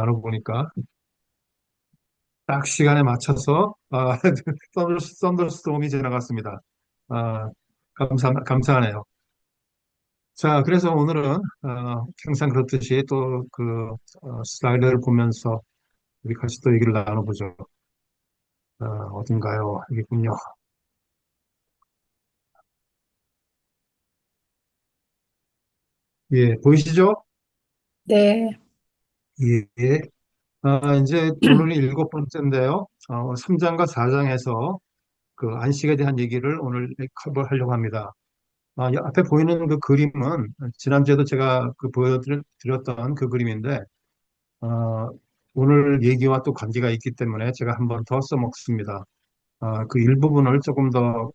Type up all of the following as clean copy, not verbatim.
나눠보니까 딱 시간에 맞춰서 썬더스톰이 지나갔습니다. 아, 감사하네요. 자, 그래서 오늘은 항상 그렇듯이 또 그 슬라이드를 보면서 우리 같이 또 얘기를 나눠보죠. 어딘가요? 여기군요. 예, 보이시죠? 네. 예. 예. 이제 오늘이 일곱 번째인데요. 3장과 4장에서 그 안식에 대한 얘기를 오늘 커버하려고 합니다. 앞에 보이는 그 그림은 지난주에도 제가 그 보여드렸던 그 그림인데, 어, 오늘 얘기와 또 관계가 있기 때문에 제가 한번 더 써먹습니다. 그 일부분을 조금 더,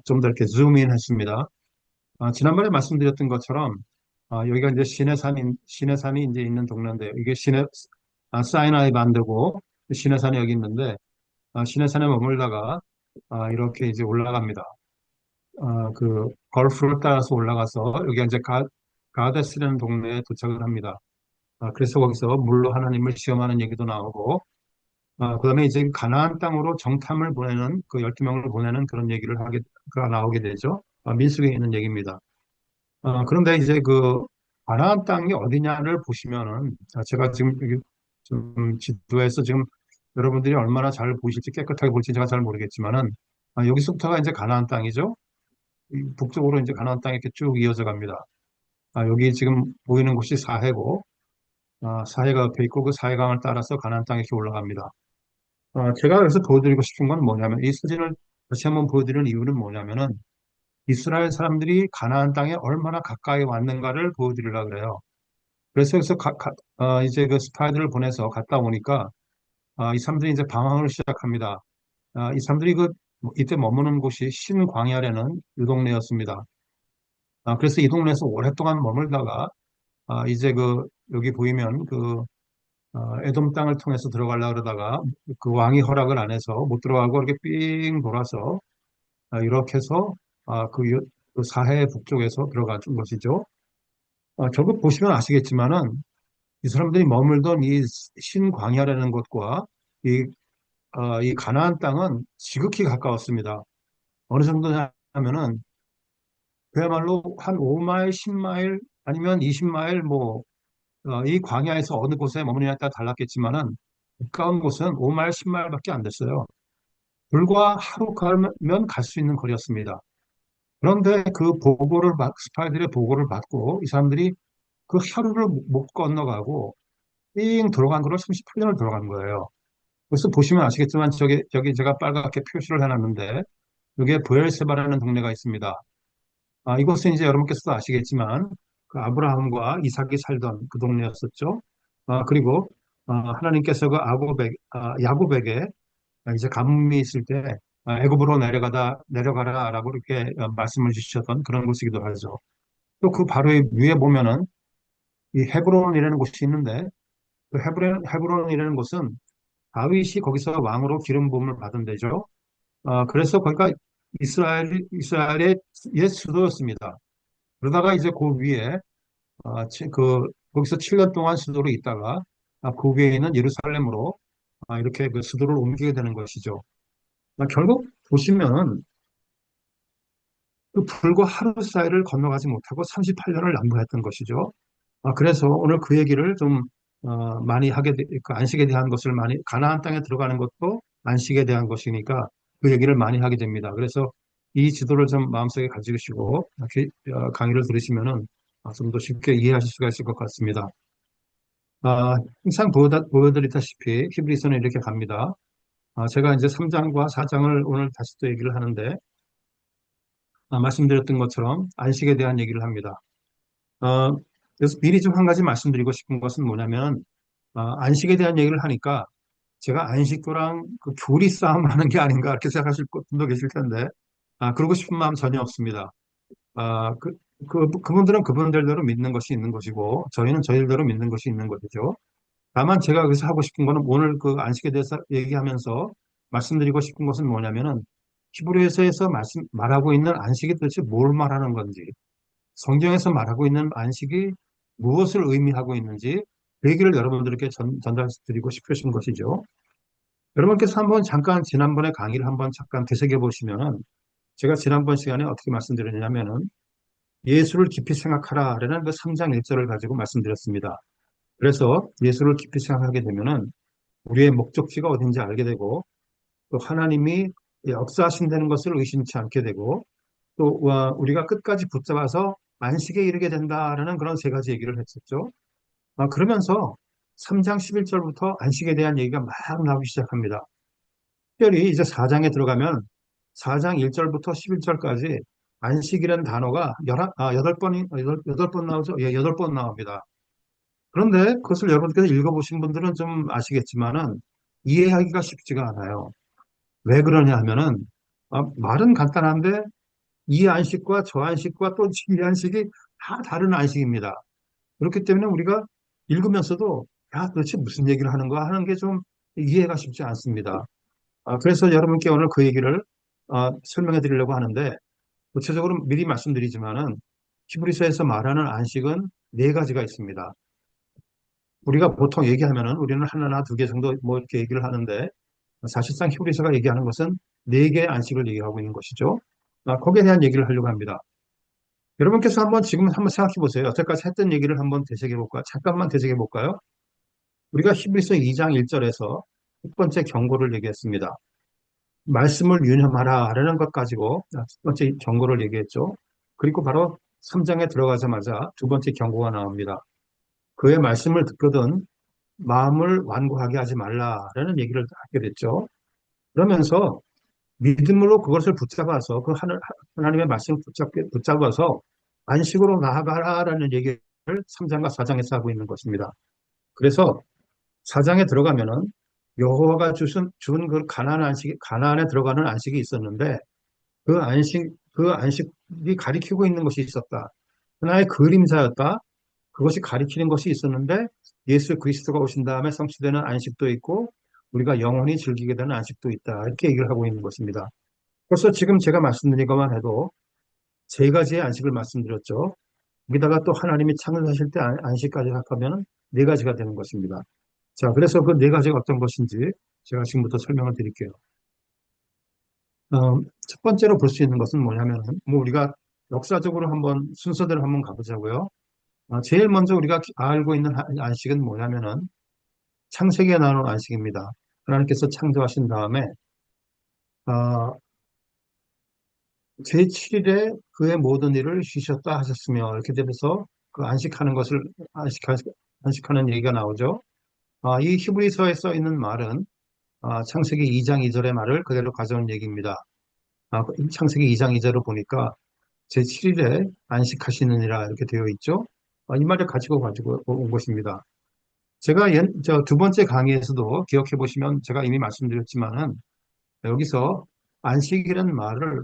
좀 더 이렇게 줌인 했습니다. 지난번에 말씀드렸던 것처럼, 여기가 이제 시내산이 이제 있는 동네인데요. 이게 사이나이 반도고, 시내산이 여기 있는데, 시내산에 머물다가, 이렇게 이제 올라갑니다. 그, 걸프를 따라서 올라가서, 여기 이제 가데스라는 동네에 도착을 합니다. 그래서 거기서 물로 하나님을 시험하는 얘기도 나오고, 그다음에 이제 가나안 땅으로 정탐을 보내는 그 12명을 보내는 그런 가 나오게 되죠. 민수기에 있는 얘기입니다. 그런데 이제 그 가나안 땅이 어디냐를 보시면은 제가 지금 여기 좀 지도에서 지금 여러분들이 얼마나 잘 보실지 깨끗하게 볼지 제가 잘 모르겠지만은 여기서부터가 이제 가나안 땅이죠. 이 북쪽으로 이제 가나안 땅이 이렇게 쭉 이어져 갑니다. 여기 지금 보이는 곳이 사해고 사해가 옆에 있고 그 사해강을 따라서 가나안 땅에 이렇게 올라갑니다. 제가 여기서 보여드리고 싶은 건 뭐냐면 이 사진을 다시 한번 보여드리는 이유는 뭐냐면은 이스라엘 사람들이 가나안 땅에 얼마나 가까이 왔는가를 보여드리려고 그래요. 그래서 여기서 이제 그 스파이들을 보내서 갔다 오니까 이 사람들이 이제 방황을 시작합니다. 이 사람들이 이때 머무는 곳이 신광야라는 이 동네였습니다. 그래서 이 동네에서 오랫동안 머물다가 이제 여기 보이면 에돔 땅을 통해서 들어가려고 그러다가 그 왕이 허락을 안 해서 못 들어가고 이렇게 삥 돌아서 이렇게 해서 그 사해 북쪽에서 들어간 것이죠. 저거 보시면 아시겠지만은 이 사람들이 머물던 이 신광야라는 곳과 이, 이 가나안 땅은 지극히 가까웠습니다. 어느 정도냐면은 그야말로 한 5마일, 10마일 아니면 20마일 이 광야에서 어느 곳에 머무느냐에 따라 달랐겠지만은 가까운 곳은 5마일, 10마일밖에 안 됐어요. 불과 하루 가면 갈 수 있는 거리였습니다. 그런데 스파이들의 보고를 받고 이 사람들이 그 하루를 못 건너가고 삥 들어간 거를 38년을 들어간 거예요. 그래서 보시면 아시겠지만 저기 제가 빨갛게 표시를 해놨는데 여기에 브엘세바라는 동네가 있습니다. 이곳은 이제 여러분께서도 아시겠지만 그 아브라함과 이삭이 살던 그 동네였었죠. 그리고 하나님께서 야곱에게 이제 가뭄이 있을 때 애굽으로 내려가라라고 이렇게 말씀을 주셨던 그런 곳이기도 하죠. 또 그 바로 위에 보면은 이 헤브론이라는 곳이 있는데 그 헤브론이라는 곳은 다윗이 거기서 왕으로 기름 부음을 받은 데죠. 그래서 거기가 이스라엘의 옛 수도였습니다. 그러다가 이제 그 위에 거기서 7년 동안 수도로 있다가 그 위에 있는 예루살렘으로 이렇게 그 수도를 옮기게 되는 것이죠. 결국 보시면 그 불과 하루 사이를 건너가지 못하고 38년을 남부했던 것이죠. 그래서 오늘 그 얘기를 좀 많이 그 안식에 대한 것을 가나안 땅에 들어가는 것도 안식에 대한 것이니까 그 얘기를 많이 하게 됩니다. 그래서 이 지도를 좀 마음속에 가지시고 이렇게 강의를 들으시면은 좀 더 쉽게 이해하실 수가 있을 것 같습니다. 항상 보여드리다시피 히브리서는 이렇게 갑니다. 제가 이제 3장과 4장을 오늘 다시 또 얘기를 하는데 말씀드렸던 것처럼 안식에 대한 얘기를 합니다. 어, 그래서 미리 좀 한 가지 말씀드리고 싶은 것은 뭐냐면 안식에 대한 얘기를 하니까 제가 안식교랑 그 교리 싸움 하는 게 아닌가 이렇게 생각하실 분도 계실 텐데 그러고 싶은 마음 전혀 없습니다. 아, 그, 그분들은 그분들대로 믿는 것이 있는 것이고 저희는 저희들대로 믿는 것이 있는 것이죠. 다만 제가 여기서 하고 싶은 거는 오늘 그 안식에 대해서 얘기하면서 말씀드리고 싶은 것은 뭐냐면은 히브리서에서 말하고 있는 안식이 도대체 뭘 말하는 건지 성경에서 말하고 있는 안식이 무엇을 의미하고 있는지 그 얘기를 여러분들께 전달드리고 싶으신 것이죠. 여러분께서 한번 잠깐 지난번에 강의를 한번 잠깐 되새겨 보시면은 제가 지난번 시간에 어떻게 말씀드렸냐면은 예수를 깊이 생각하라라는 그 3장 1절을 가지고 말씀드렸습니다. 그래서 예수를 깊이 생각하게 되면은 우리의 목적지가 어딘지 알게 되고 또 하나님이 역사하신다는 것을 의심치 않게 되고 또 우리가 끝까지 붙잡아서 안식에 이르게 된다라는 그런 세 가지 얘기를 했었죠. 그러면서 3장 11절부터 안식에 대한 얘기가 막 나오기 시작합니다. 특별히 이제 4장에 들어가면 4장 1절부터 11절까지 안식이라는 단어가 8번 나오죠. 예, 8번 나옵니다. 그런데 그것을 여러분께서 읽어보신 분들은 좀 아시겠지만은 이해하기가 쉽지가 않아요. 왜 그러냐 하면은 말은 간단한데 이 안식과 저 안식과 또 이 안식이 다 다른 안식입니다. 그렇기 때문에 우리가 읽으면서도 야, 도대체 무슨 얘기를 하는 거야 하는 게 좀 이해가 쉽지 않습니다. 그래서 여러분께 오늘 그 얘기를 설명해 드리려고 하는데 구체적으로 미리 말씀드리지만은 히브리서에서 말하는 안식은 네 가지가 있습니다. 우리가 보통 얘기하면은 우리는 하나나 두 개 정도 뭐 이렇게 얘기를 하는데 사실상 히브리서가 얘기하는 것은 네 개의 안식을 얘기하고 있는 것이죠. 거기에 대한 얘기를 하려고 합니다. 여러분께서 지금 한번 생각해 보세요. 여태까지 했던 얘기를 한번 되새겨 볼까요? 잠깐만 되새겨 볼까요? 우리가 히브리서 2장 1절에서 첫 번째 경고를 얘기했습니다. 말씀을 유념하라라는 것 가지고 첫 번째 경고를 얘기했죠. 그리고 바로 3장에 들어가자마자 두 번째 경고가 나옵니다. 그의 말씀을 듣거든 마음을 완고하게 하지 말라라는 얘기를 하게 됐죠. 그러면서 믿음으로 그것을 붙잡아서 그 하나님의 말씀을 붙잡아서 안식으로 나아가라라는 얘기를 3장과 4장에서 하고 있는 것입니다. 그래서 4장에 들어가면은 여호와가 준 그 가나안에 들어가는 안식이 있었는데 그 안식이 가리키고 있는 것이 있었다. 하나의 그림자였다. 그것이 가리키는 것이 있었는데 예수 그리스도가 오신 다음에 성취되는 안식도 있고 우리가 영원히 즐기게 되는 안식도 있다. 이렇게 얘기를 하고 있는 것입니다. 벌써 지금 제가 말씀드린 것만 해도 세 가지의 안식을 말씀드렸죠. 거기다가 또 하나님이 창조하실 때 안식까지 합하면 네 가지가 되는 것입니다. 자, 그래서 그 네 가지가 어떤 것인지 제가 지금부터 설명을 드릴게요. 첫 번째로 볼 수 있는 것은 뭐냐면, 뭐 우리가 역사적으로 한번 순서대로 한번 가보자고요. 제일 먼저 우리가 알고 있는 안식은 뭐냐면은 창세기에 나오는 안식입니다. 하나님께서 창조하신 다음에 어, 제7일에 그의 모든 일을 쉬셨다 하셨으며 이렇게 되면서 그 안식하는 것을 안식하는 얘기가 나오죠. 이 히브리서에 써 있는 말은 창세기 2장 2절의 말을 그대로 가져온 얘기입니다. 창세기 2장 2절을 보니까 제7일에 안식하시느니라 이렇게 되어 있죠. 이 말을 가지고 온 것입니다. 제가 두 번째 강의에서도 기억해 보시면 제가 이미 말씀드렸지만은 여기서 안식이라는 말을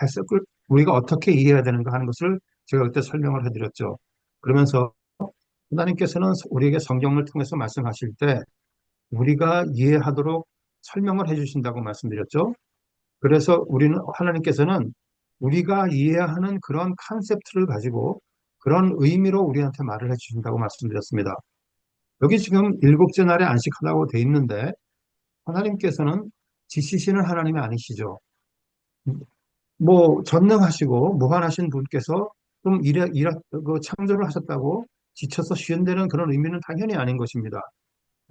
해석을 우리가 어떻게 이해해야 되는가 하는 것을 제가 그때 설명을 해드렸죠. 그러면서 하나님께서는 우리에게 성경을 통해서 말씀하실 때 우리가 이해하도록 설명을 해주신다고 말씀드렸죠. 그래서 하나님께서는 우리가 이해하는 그런 컨셉트를 가지고 그런 의미로 우리한테 말을 해주신다고 말씀드렸습니다. 여기 지금 일곱째 날에 안식하라고 돼 있는데 하나님께서는 지시시는 하나님이 아니시죠. 뭐 전능하시고 무한하신 분께서 좀 창조를 하셨다고 지쳐서 쉬운다는 그런 의미는 당연히 아닌 것입니다.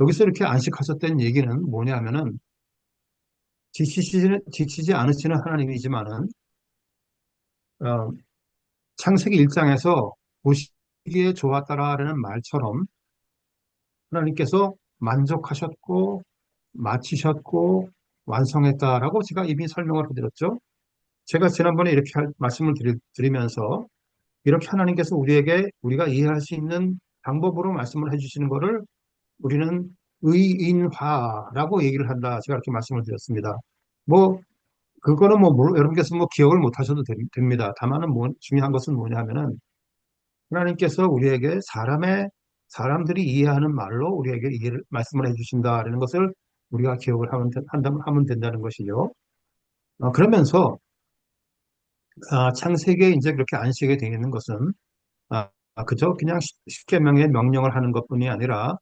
여기서 이렇게 안식하셨다는 얘기는 뭐냐면은 지치지 않으시는 하나님이지만은 어, 창세기 1장에서 보시기에 좋았다라는 말처럼 하나님께서 만족하셨고 마치셨고 완성했다라고 제가 이미 설명을 해드렸죠. 제가 지난번에 이렇게 말씀을 드리면서 이렇게 하나님께서 우리가 이해할 수 있는 방법으로 말씀을 해주시는 것을 우리는 의인화라고 얘기를 한다. 제가 이렇게 말씀을 드렸습니다. 뭐 그거는 여러분께서 기억을 못 하셔도 됩니다. 다만은 중요한 것은 뭐냐 하면은 하나님께서 우리에게 사람들이 이해하는 말로 우리에게 말씀을 해주신다라는 것을 우리가 기억을 하면 된다는 것이죠. 그러면서 창세기에 이제 그렇게 안식에 되어 있는 것은 그저 그냥 십계명의 명령을 하는 것뿐이 아니라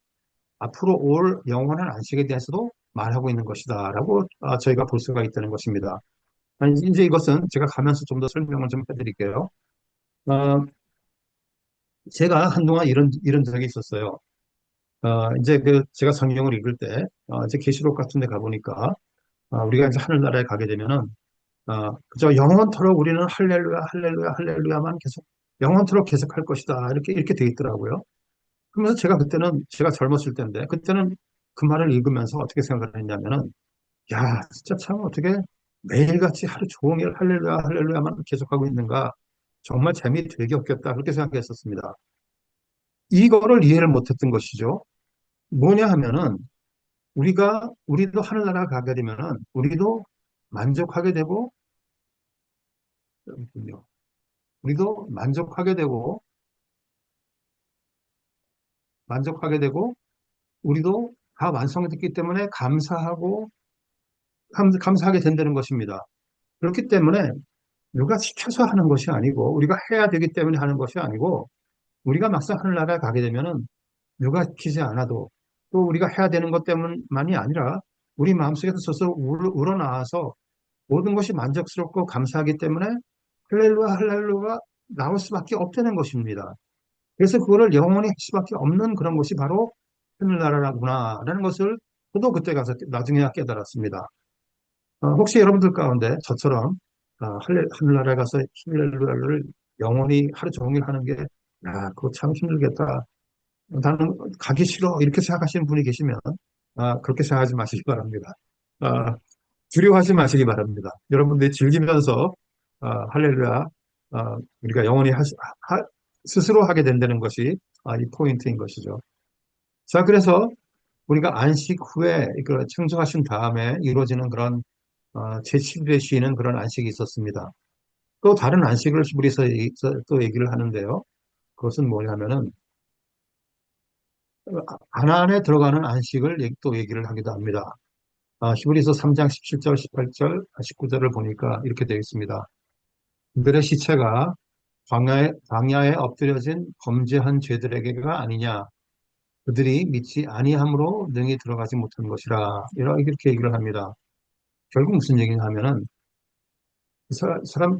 앞으로 올 영원한 안식에 대해서도 말하고 있는 것이다라고 저희가 볼 수가 있다는 것입니다. 아니, 이제 이것은 제가 가면서 좀 더 설명을 좀 해드릴게요. 어, 제가 한동안 이런 적이 있었어요. 이제 제가 성경을 읽을 때, 이제 계시록 같은 데 가보니까, 우리가 이제 하늘나라에 가게 되면은, 그저 영원토록 우리는 할렐루야, 할렐루야, 할렐루야만 계속, 영원토록 계속 할 것이다. 이렇게 돼 있더라고요. 그러면서 제가 그때는, 제가 젊었을 때인데, 그때는 그 말을 읽으면서 어떻게 생각을 했냐면은, 야, 진짜 참 어떻게 매일같이 하루 종일 할렐루야, 할렐루야만 계속하고 있는가. 정말 재미 되게 없겠다. 그렇게 생각했었습니다. 이거를 이해를 못했던 것이죠. 뭐냐 하면은, 우리도 하늘나라 가게 되면은, 우리도 만족하게 되고, 우리도 만족하게 되고, 우리도 다 완성됐기 때문에 감사하게 된다는 것입니다. 그렇기 때문에 누가 시켜서 하는 것이 아니고, 우리가 해야 되기 때문에 하는 것이 아니고, 우리가 막상 하늘나라에 가게 되면은 누가 시키지 않아도 또 우리가 해야 되는 것 때문만이 아니라 우리 마음속에서 스스로 우러나와서 모든 것이 만족스럽고 감사하기 때문에 할렐루야, 할렐루야 나올 수밖에 없다는 것입니다. 그래서 그거를 영원히 할 수밖에 없는 그런 것이 바로 하늘나라구나라는 것을 저도 그때 가서 나중에야 깨달았습니다. 혹시 여러분들 가운데 저처럼 하늘나라에 가서 할렐루야를 영원히 하루 종일 하는 게, 야, 그거 참 힘들겠다. 나는 가기 싫어. 이렇게 생각하시는 분이 계시면, 그렇게 생각하지 마시기 바랍니다. 아, 두려워하지 마시기 바랍니다. 여러분들이 즐기면서, 할렐루야, 우리가 영원히 스스로 하게 된다는 것이, 이 포인트인 것이죠. 자, 그래서 우리가 안식 후에, 청소하신 다음에 이루어지는 그런, 제7일에 쉬는 그런 안식이 있었습니다. 또 다른 안식을 히브리서 또 얘기를 하는데요. 그것은 뭐냐면은, 가나안에 들어가는 안식을 또 얘기를 하기도 합니다. 히브리서 3장 17절, 18절, 19절을 보니까 이렇게 되어 있습니다. 그들의 시체가 광야에 엎드려진 범죄한 죄들에게가 아니냐. 그들이 믿지 아니함으로 능히 들어가지 못한 것이라. 이렇게 얘기를 합니다. 결국 무슨 얘기냐 하면은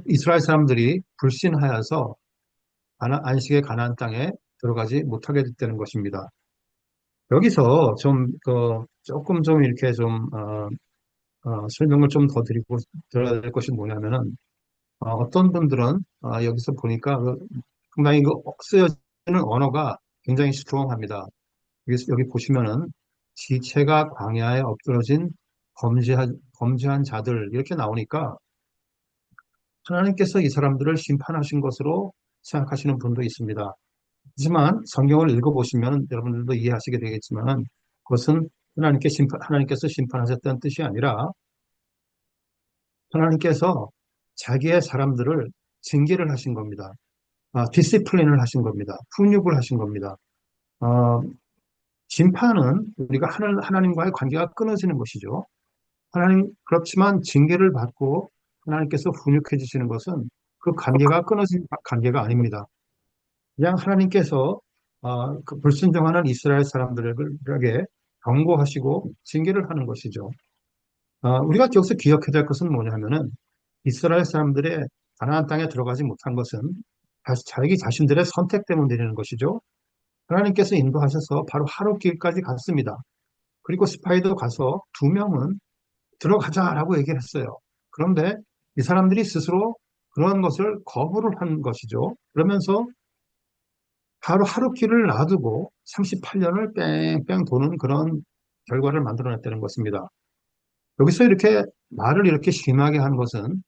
이스라엘 사람들이 불신하여서 안식의 가나안 땅에 들어가지 못하게 됐다는 것입니다. 여기서 조금 좀 이렇게 설명을 좀 더 드려야 될 것이 뭐냐면은, 어떤 분들은, 여기서 보니까, 상당히 쓰여지는 언어가 굉장히 스트롱합니다. 여기 보시면은, 지체가 광야에 엎드러진 범죄한 자들, 이렇게 나오니까, 하나님께서 이 사람들을 심판하신 것으로 생각하시는 분도 있습니다. 하지만 성경을 읽어보시면 여러분들도 이해하시게 되겠지만, 그것은 하나님께서 심판하셨다는 뜻이 아니라, 하나님께서 자기의 사람들을 징계를 하신 겁니다. 디시플린을 하신 겁니다. 훈육을 하신 겁니다. 어, 심판은 우리가 하나님과의 관계가 끊어지는 것이죠. 그렇지만 징계를 받고 하나님께서 훈육해 주시는 것은 그 관계가 끊어진 관계가 아닙니다. 그냥 하나님께서 그 불순종하는 이스라엘 사람들에게 경고하시고 징계를 하는 것이죠. 우리가 여기서 기억해야 될 것은 뭐냐면은 이스라엘 사람들의 가나안 땅에 들어가지 못한 것은 자기 자신들의 선택 때문에 되는 것이죠. 하나님께서 인도하셔서 바로 하룻길까지 갔습니다. 그리고 스파이도 가서 두 명은 들어가자라고 얘기를 했어요. 그런데 이 사람들이 스스로 그런 것을 거부를 한 것이죠. 그러면서 바로 하룻길을 놔두고 38년을 뺑뺑 도는 그런 결과를 만들어냈다는 것입니다. 여기서 이렇게 말을 이렇게 심하게 한 것은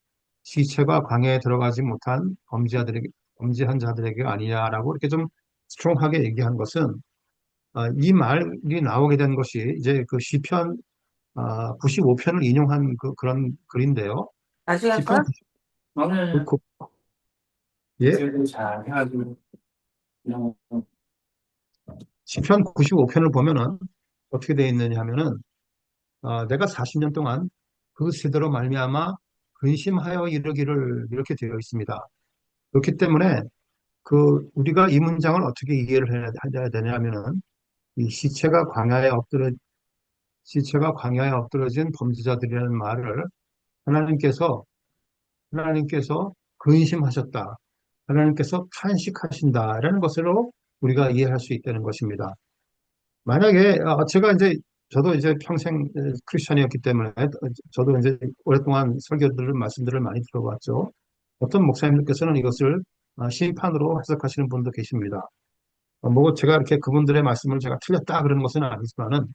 시체가 광야에 들어가지 못한 범죄한 자들에게 아니냐라고 이렇게 좀 스트롱하게 얘기한 것은, 이 말이 나오게 된 것이 이제 그 시편 95편을 인용한 그런 글인데요. 나중에 할 시편 거야? 오늘 99, 예, 교육을 잘 해가지고 그냥 시편 95편을 보면은 어떻게 되어 있느냐 하면은, 내가 40년 동안 그 세대로 말미암아 근심하여 이르기를 이렇게 되어 있습니다. 그렇기 때문에 우리가 이 문장을 어떻게 이해를 해야 되냐면은, 이 시체가 광야에 엎드러진 범죄자들이라는 말을 하나님께서, 하나님께서 근심하셨다. 하나님께서 탄식하신다라는 것으로 우리가 이해할 수 있다는 것입니다. 만약에, 제가 이제, 저도 이제 평생 크리스천이었기 때문에, 저도 이제 오랫동안 설교들을, 말씀들을 많이 들어봤죠. 어떤 목사님들께서는 이것을 심판으로 해석하시는 분도 계십니다. 뭐 제가 이렇게 그분들의 말씀을 제가 틀렸다 그러는 것은 아니지만은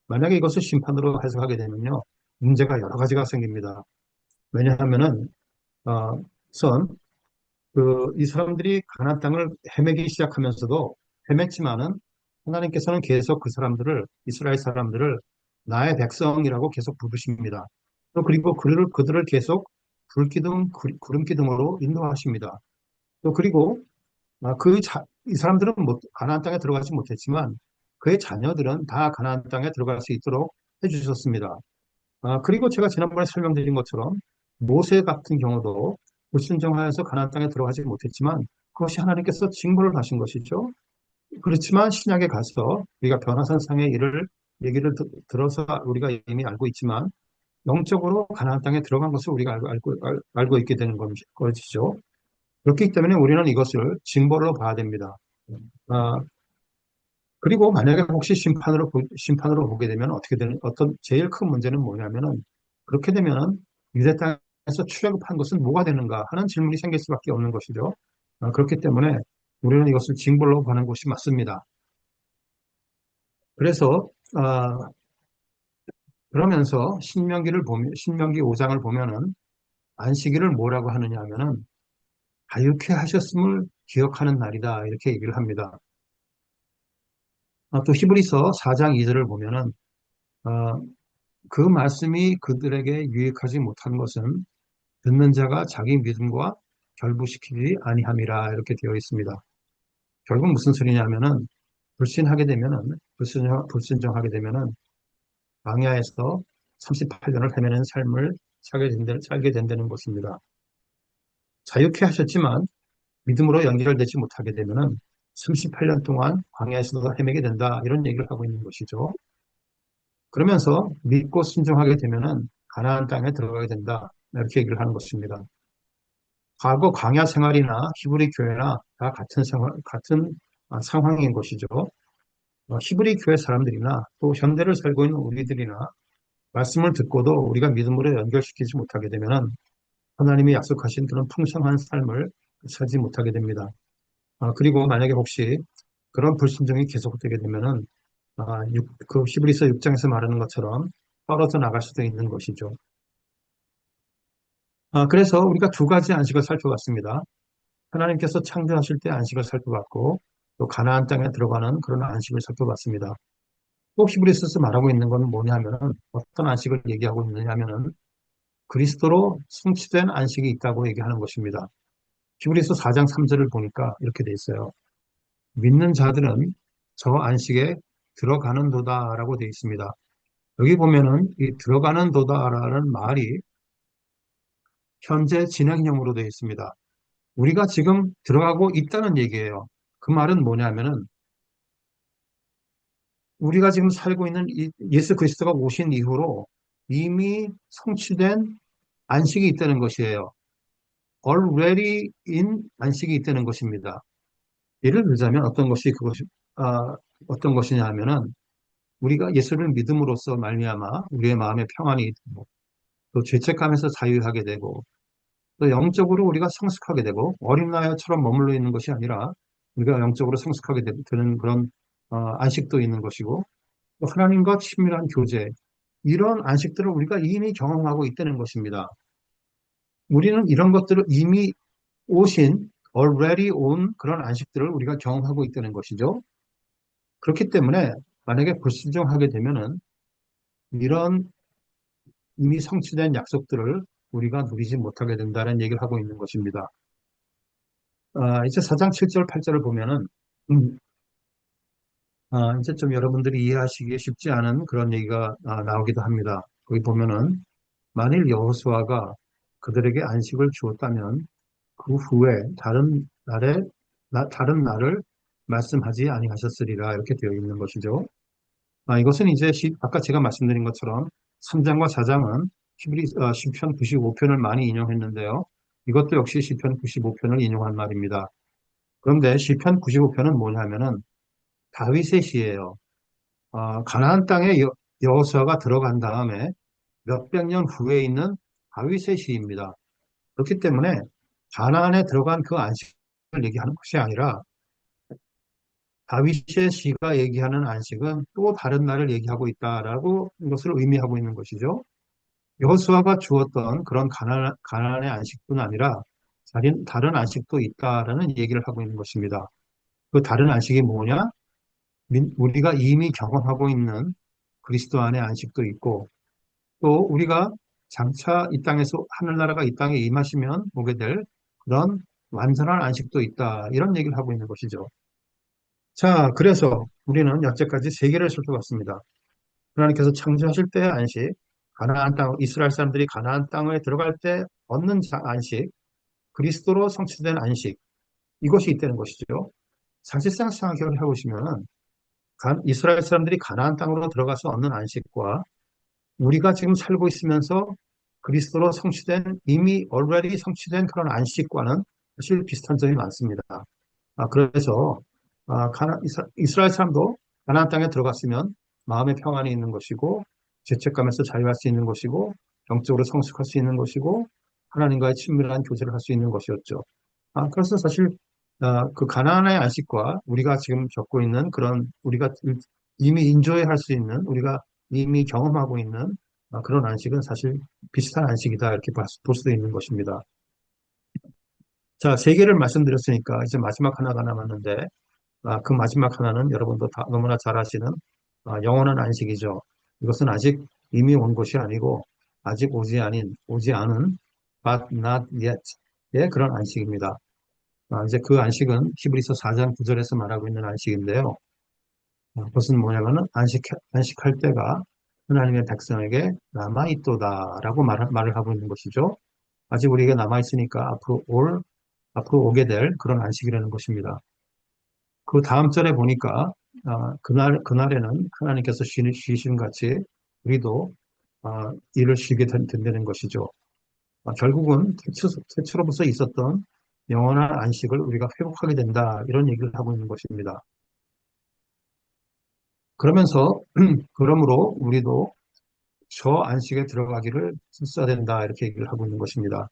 만약에 이것을 심판으로 해석하게 되면요 문제가 여러 가지가 생깁니다. 왜냐하면은 우선 이 사람들이 가나안 땅을 헤매기 시작하면서도 헤맸지만은 하나님께서는 계속 그 사람들을 이스라엘 사람들을 나의 백성이라고 계속 부르십니다. 또 그리고 그들을 계속 불기둥 구름 기둥으로 인도하십니다. 또 그리고 이 사람들은 가나안 땅에 들어가지 못했지만 그의 자녀들은 다 가나안 땅에 들어갈 수 있도록 해주셨습니다. 그리고 제가 지난번에 설명드린 것처럼 모세 같은 경우도 불순종하여서 가나안 땅에 들어가지 못했지만 그것이 하나님께서 징벌을 하신 것이죠. 그렇지만 신약에 가서 우리가 변화산상의 일을 얘기를 들어서 우리가 이미 알고 있지만 영적으로 가나안 땅에 들어간 것을 우리가 알고 있게 되는 것이죠. 그렇기 때문에 우리는 이것을 징벌로 봐야 됩니다. 아, 그리고 만약에 혹시 심판으로 보게 되면 어떤 제일 큰 문제는 뭐냐면은, 그렇게 되면은 유대 땅에서 출애굽한 것은 뭐가 되는가 하는 질문이 생길 수밖에 없는 것이죠. 그렇기 때문에 우리는 이것을 징벌로 보는 것이 맞습니다. 그래서, 그러면서 신명기 5장을 보면은 안식일을 뭐라고 하느냐 하면은 자유케 하셨음을 기억하는 날이다. 이렇게 얘기를 합니다. 또 히브리서 4장 2절을 보면은 어, 그 말씀이 그들에게 유익하지 못한 것은 듣는 자가 자기 믿음과 결부시키지 아니함이라 이렇게 되어 있습니다. 결국 무슨 소리냐면은 불순종하게 되면은 광야에서 38년을 헤매는 삶을 살게 된다는 것입니다. 자유케 하셨지만 믿음으로 연결되지 못하게 되면은 38년 동안 광야에서도 헤매게 된다 이런 얘기를 하고 있는 것이죠. 그러면서 믿고 순종하게 되면은 가나안 땅에 들어가게 된다. 이렇게 얘기를 하는 것입니다. 과거 광야 생활이나 히브리 교회나 다 같은 상황인 것이죠. 히브리 교회 사람들이나 또 현대를 살고 있는 우리들이나 말씀을 듣고도 우리가 믿음으로 연결시키지 못하게 되면은 하나님이 약속하신 그런 풍성한 삶을 살지 못하게 됩니다. 그리고 만약에 혹시 그런 불순종이 계속되게 되면은 그 히브리서 6장에서 말하는 것처럼 떨어져 나갈 수도 있는 것이죠. 그래서 우리가 두 가지 안식을 살펴봤습니다. 하나님께서 창조하실 때 안식을 살펴봤고 또 가나안 땅에 들어가는 그런 안식을 살펴봤습니다. 또 히브리서에서 말하고 있는 건 뭐냐면은 어떤 안식을 얘기하고 있느냐면은 그리스도로 성취된 안식이 있다고 얘기하는 것입니다. 히브리서 4장 3절을 보니까 이렇게 돼 있어요. 믿는 자들은 저 안식에 들어가는 도다라고 돼 있습니다. 여기 보면은 이 들어가는 도다라는 말이 현재 진행형으로 되어 있습니다. 우리가 지금 들어가고 있다는 얘기예요. 그 말은 뭐냐면은 우리가 지금 살고 있는 예수 그리스도가 오신 이후로 이미 성취된 안식이 있다는 것이에요. already in 안식이 있다는 것입니다. 예를 들자면 어떤 것이냐 하면은 우리가 예수를 믿음으로써 말미암아 우리의 마음에 평안이 있고 또 죄책감에서 자유하게 되고 또 영적으로 우리가 성숙하게 되고 어린 나이처럼 머물러 있는 것이 아니라 우리가 영적으로 성숙하게 되는 그런 안식도 있는 것이고 또 하나님과 친밀한 교제 이런 안식들을 우리가 이미 경험하고 있다는 것입니다. 우리는 이런 것들을 이미 already 온 그런 안식들을 우리가 경험하고 있다는 것이죠. 그렇기 때문에 만약에 불순종하게 되면은 이런 이미 성취된 약속들을 우리가 누리지 못하게 된다는 얘기를 하고 있는 것입니다. 이제 4장 7절, 8절을 보면은, 음, 이제 좀 여러분들이 이해하시기 쉽지 않은 그런 얘기가 나오기도 합니다. 거기 보면은, 만일 여호수아가 그들에게 안식을 주었다면 그 후에 다른 다른 날을 말씀하지 아니하셨으리라 이렇게 되어 있는 것이죠. 이것은 이제 아까 제가 말씀드린 것처럼 3장과 4장은 시편 95편을 많이 인용했는데요. 이것도 역시 시편 95편을 인용한 말입니다. 그런데 시편 95편은 뭐냐면은 다윗의 시예요. 가나안 땅에 여호수아가 들어간 다음에 몇백 년 후에 있는 다윗의 시입니다. 그렇기 때문에 가나안에 들어간 그 안식을 얘기하는 것이 아니라 다윗의 시가 얘기하는 안식은 또 다른 날을 얘기하고 있다라고 이것을 의미하고 있는 것이죠. 여호수아가 주었던 그런 가나안의 안식뿐 아니라 다른 안식도 있다라는 얘기를 하고 있는 것입니다. 그 다른 안식이 뭐냐? 우리가 이미 경험하고 있는 그리스도 안의 안식도 있고 또 우리가 장차 이 땅에서 하늘나라가 이 땅에 임하시면 오게 될 그런 완전한 안식도 있다. 이런 얘기를 하고 있는 것이죠. 자, 그래서 우리는 여태까지 세 개를 살펴봤습니다. 하나님께서 창조하실 때의 안식, 가나안 땅, 이스라엘 사람들이 가나안 땅에 들어갈 때 얻는 안식, 그리스도로 성취된 안식, 이것이 있다는 것이죠. 사실상 생각해 보시면은 이스라엘 사람들이 가나안 땅으로 들어가서 얻는 안식과 우리가 지금 살고 있으면서 그리스도로 성취된 이미 already 성취된 그런 안식과는 사실 비슷한 점이 많습니다. 그래서 이스라엘 사람도 가나안 땅에 들어갔으면 마음의 평안이 있는 것이고 죄책감에서 자유할 수 있는 것이고 영적으로 성숙할 수 있는 것이고 하나님과의 친밀한 교제를 할 수 있는 것이었죠. 그래서 사실 그 가나안의 안식과 우리가 지금 겪고 있는 그런 우리가 이미 인조할 수 있는 우리가 이미 경험하고 있는 그런 안식은 사실 비슷한 안식이다 이렇게 볼 수도 있는 것입니다. 자, 세 개를 말씀드렸으니까 이제 마지막 하나가 남았는데 그 마지막 하나는 여러분도 너무나 잘 아시는 영원한 안식이죠. 이것은 아직 이미 온 것이 아니고 아직 오지 않은 but not yet의 그런 안식입니다. 이제 그 안식은 히브리서 4장 9절에서 말하고 있는 안식인데요. 그것은 뭐냐면은 안식할 때가 하나님의 백성에게 남아있도다라고 말을 하고 있는 것이죠. 아직 우리에게 남아있으니까 앞으로 오게 될 그런 안식이라는 것입니다. 그 다음 절에 보니까 그날에는 하나님께서 쉬신 같이 우리도 일을 쉬게 된다는 것이죠. 결국은 태초로부터 있었던 영원한 안식을 우리가 회복하게 된다 이런 얘기를 하고 있는 것입니다. 그러면서 그러므로 우리도 저 안식에 들어가기를 써야 된다 이렇게 얘기를 하고 있는 것입니다.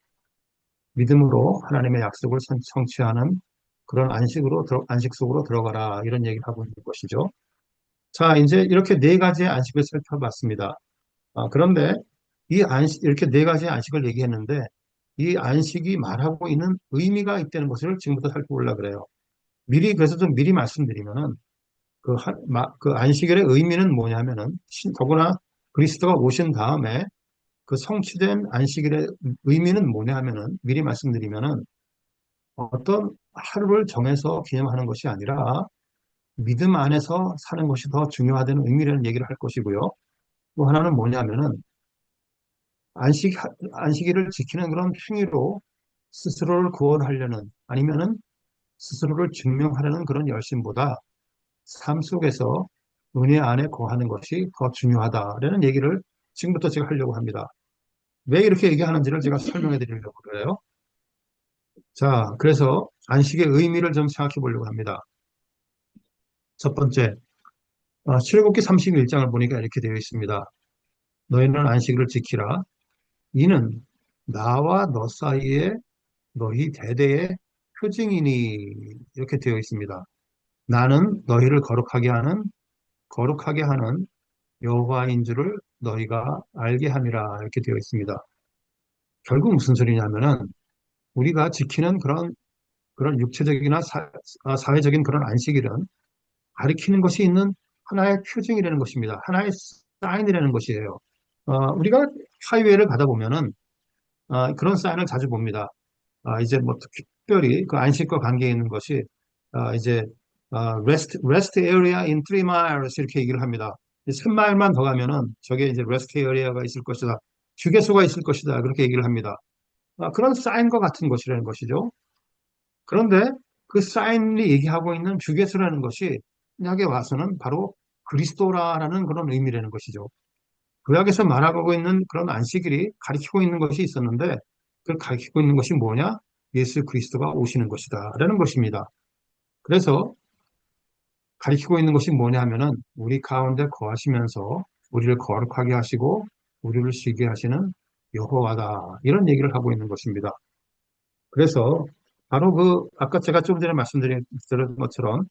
믿음으로 하나님의 약속을 성취하는 그런 안식 속으로 들어가라 이런 얘기를 하고 있는 것이죠. 자, 이제 이렇게 네 가지의 안식을 살펴봤습니다. 그런데 이렇게 네 가지의 안식을 얘기했는데 이 안식이 말하고 있는 의미가 있다는 것을 지금부터 살펴보려고 그래요. 그래서 좀 미리 말씀드리면은 그 안식일의 의미는 뭐냐면은 더구나 그리스도가 오신 다음에 그 성취된 안식일의 의미는 뭐냐 하면은 미리 말씀드리면은 어떤 하루를 정해서 기념하는 것이 아니라 믿음 안에서 사는 것이 더 중요하다는 의미라는 얘기를 할 것이고요. 또 하나는 뭐냐면은 안식, 안식일을 지키는 그런 행위로 스스로를 구원하려는 아니면은 스스로를 증명하려는 그런 열심보다 삶 속에서 은혜 안에 거하는 것이 더 중요하다라는 얘기를 지금부터 제가 하려고 합니다. 왜 이렇게 얘기하는지를 제가 설명해 드리려고 그래요. 자, 그래서 안식의 의미를 좀 생각해 보려고 합니다. 첫 번째, 출애굽기 31장을 보니까 이렇게 되어 있습니다. 너희는 안식일을 지키라. 이는 나와 너 사이에 너희 대대의 표징이니 이렇게 되어 있습니다. 나는 너희를 거룩하게 하는 여호와인 줄을 너희가 알게 함이라 이렇게 되어 있습니다. 결국 무슨 소리냐면은 우리가 지키는 그런 육체적이나 사회적인 그런 안식일은 가리키는 것이 있는 하나의 표징이라는 것입니다. 하나의 사인이라는 것이에요. 우리가 하이웨이를 가다 보면은 그런 사인을 자주 봅니다. 이제 뭐 특별히 그 안식과 관계 있는 것이 이제 rest area in 3 miles 이렇게 얘기를 합니다. 3마일만 더 가면은 저게 이제 rest area가 있을 것이다. 휴게소가 있을 것이다. 그렇게 얘기를 합니다. 그런 사인과 같은 것이라는 것이죠. 그런데 그 사인이 얘기하고 있는 주기수라는 것이 신약에 와서는 바로 그리스도라는 그런 의미라는 것이죠. 구약에서 말하고 있는 그런 안식일이 가리키고 있는 것이 있었는데 그걸 가리키고 있는 것이 뭐냐? 예수 그리스도가 오시는 것이다 라는 것입니다. 그래서 가리키고 있는 것이 뭐냐 하면은 우리 가운데 거하시면서 우리를 거룩하게 하시고 우리를 쉬게 하시는 여호와다 이런 얘기를 하고 있는 것입니다. 그래서 바로 그 아까 제가 좀 전에 말씀드린 것처럼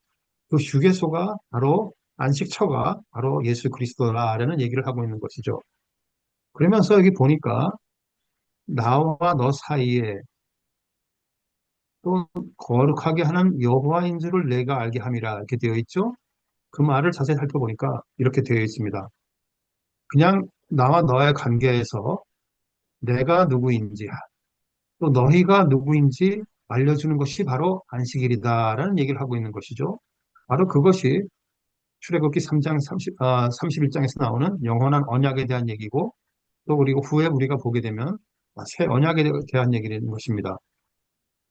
그 휴게소가 바로 안식처가 바로 예수 그리스도라는 얘기를 하고 있는 것이죠. 그러면서 여기 보니까 나와 너 사이에 또 거룩하게 하는 여호와인 줄을 내가 알게 함이라 이렇게 되어 있죠. 그 말을 자세히 살펴보니까 이렇게 되어 있습니다. 그냥 나와 너의 관계에서 내가 누구인지 또 너희가 누구인지 알려주는 것이 바로 안식일이다라는 얘기를 하고 있는 것이죠. 바로 그것이 출애굽기 3장 31장에서 나오는 영원한 언약에 대한 얘기고 또 그리고 후에 우리가 보게 되면 새 언약에 대한 얘기를 것입니다.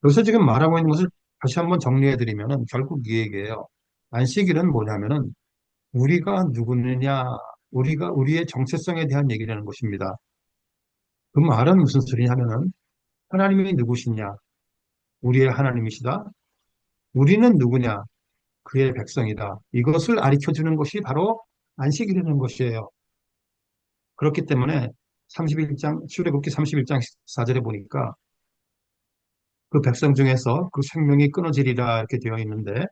여기서 지금 말하고 있는 것을 다시 한번 정리해 드리면은 결국 이 얘기예요. 안식일은 뭐냐면은 우리가 누구느냐, 우리가 우리의 정체성에 대한 얘기라는 것입니다. 그 말은 무슨 소리냐면은 하나님이 누구시냐, 우리의 하나님이시다. 우리는 누구냐, 그의 백성이다. 이것을 가르쳐 주는 것이 바로 안식일이라는 것이에요. 그렇기 때문에 31장 출애굽기 31장 4절에 보니까 그 백성 중에서 그 생명이 끊어지리라 이렇게 되어 있는데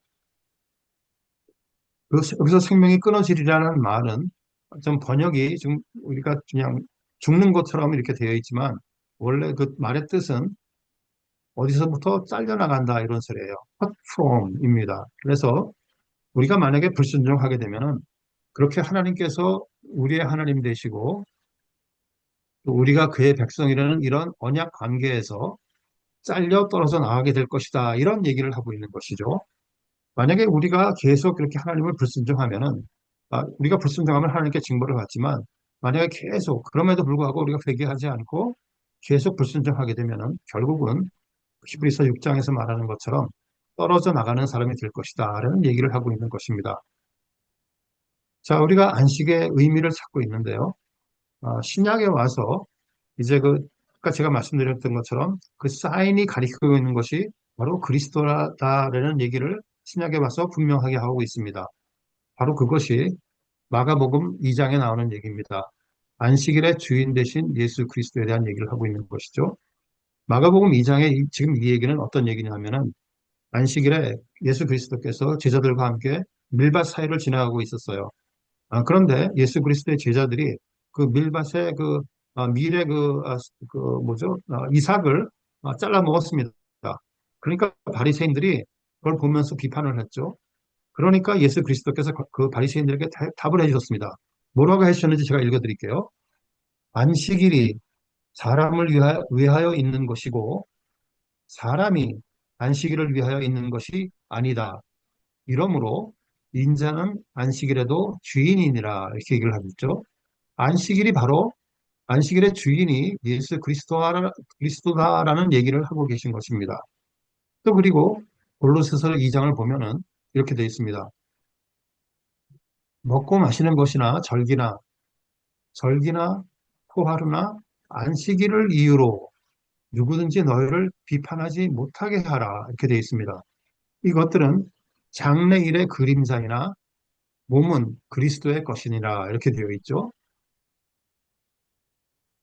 여기서 생명이 끊어지리라는 말은 좀 번역이 좀 우리가 그냥 죽는 것처럼 이렇게 되어 있지만 원래 그 말의 뜻은 어디서부터 잘려나간다 이런 소리예요. cut from입니다. 그래서 우리가 만약에 불순종하게 되면은 그렇게 하나님께서 우리의 하나님 되시고 또 우리가 그의 백성이라는 이런 언약 관계에서 잘려 떨어져 나가게 될 것이다. 이런 얘기를 하고 있는 것이죠. 만약에 우리가 계속 그렇게 하나님을 불순종하면은, 우리가 불순종하면 하나님께 징벌을 받지만, 만약에 계속, 그럼에도 불구하고 우리가 회개하지 않고 계속 불순종하게 되면은, 결국은 히브리서 6장에서 말하는 것처럼 떨어져 나가는 사람이 될 것이다. 라는 얘기를 하고 있는 것입니다. 자, 우리가 안식의 의미를 찾고 있는데요. 신약에 와서 이제 아까 제가 말씀드렸던 것처럼 그 사인이 가리키고 있는 것이 바로 그리스도다라는 얘기를 신약에 와서 분명하게 하고 있습니다. 바로 그것이 마가복음 2장에 나오는 얘기입니다. 안식일의 주인 되신 예수 그리스도에 대한 얘기를 하고 있는 것이죠. 마가복음 2장에 지금 이 얘기는 어떤 얘기냐면은 안식일에 예수 그리스도께서 제자들과 함께 밀밭 사이를 지나가고 있었어요. 그런데 예수 그리스도의 제자들이 그 밀밭의 밀의 뭐죠? 이삭을 잘라 먹었습니다. 그러니까 바리새인들이 그걸 보면서 비판을 했죠. 그러니까 예수 그리스도께서 그 바리새인들에게 답을 해주셨습니다. 뭐라고 하셨는지 제가 읽어드릴게요. 안식일이 사람을 위하여 있는 것이고 사람이 안식일을 위하여 있는 것이 아니다. 이러므로 인자는 안식일에도 주인이니라 이렇게 얘기를 하겠죠. 안식일이 바로 안식일의 주인이 예수 그리스도다라는 얘기를 하고 계신 것입니다. 또 그리고 골로새서 2장을 보면은 이렇게 되어 있습니다. 먹고 마시는 것이나 절기나 포하루나 안식일을 이유로 누구든지 너희를 비판하지 못하게 하라 이렇게 되어 있습니다. 이것들은 장래일의 그림자이나 몸은 그리스도의 것이니라 이렇게 되어 있죠.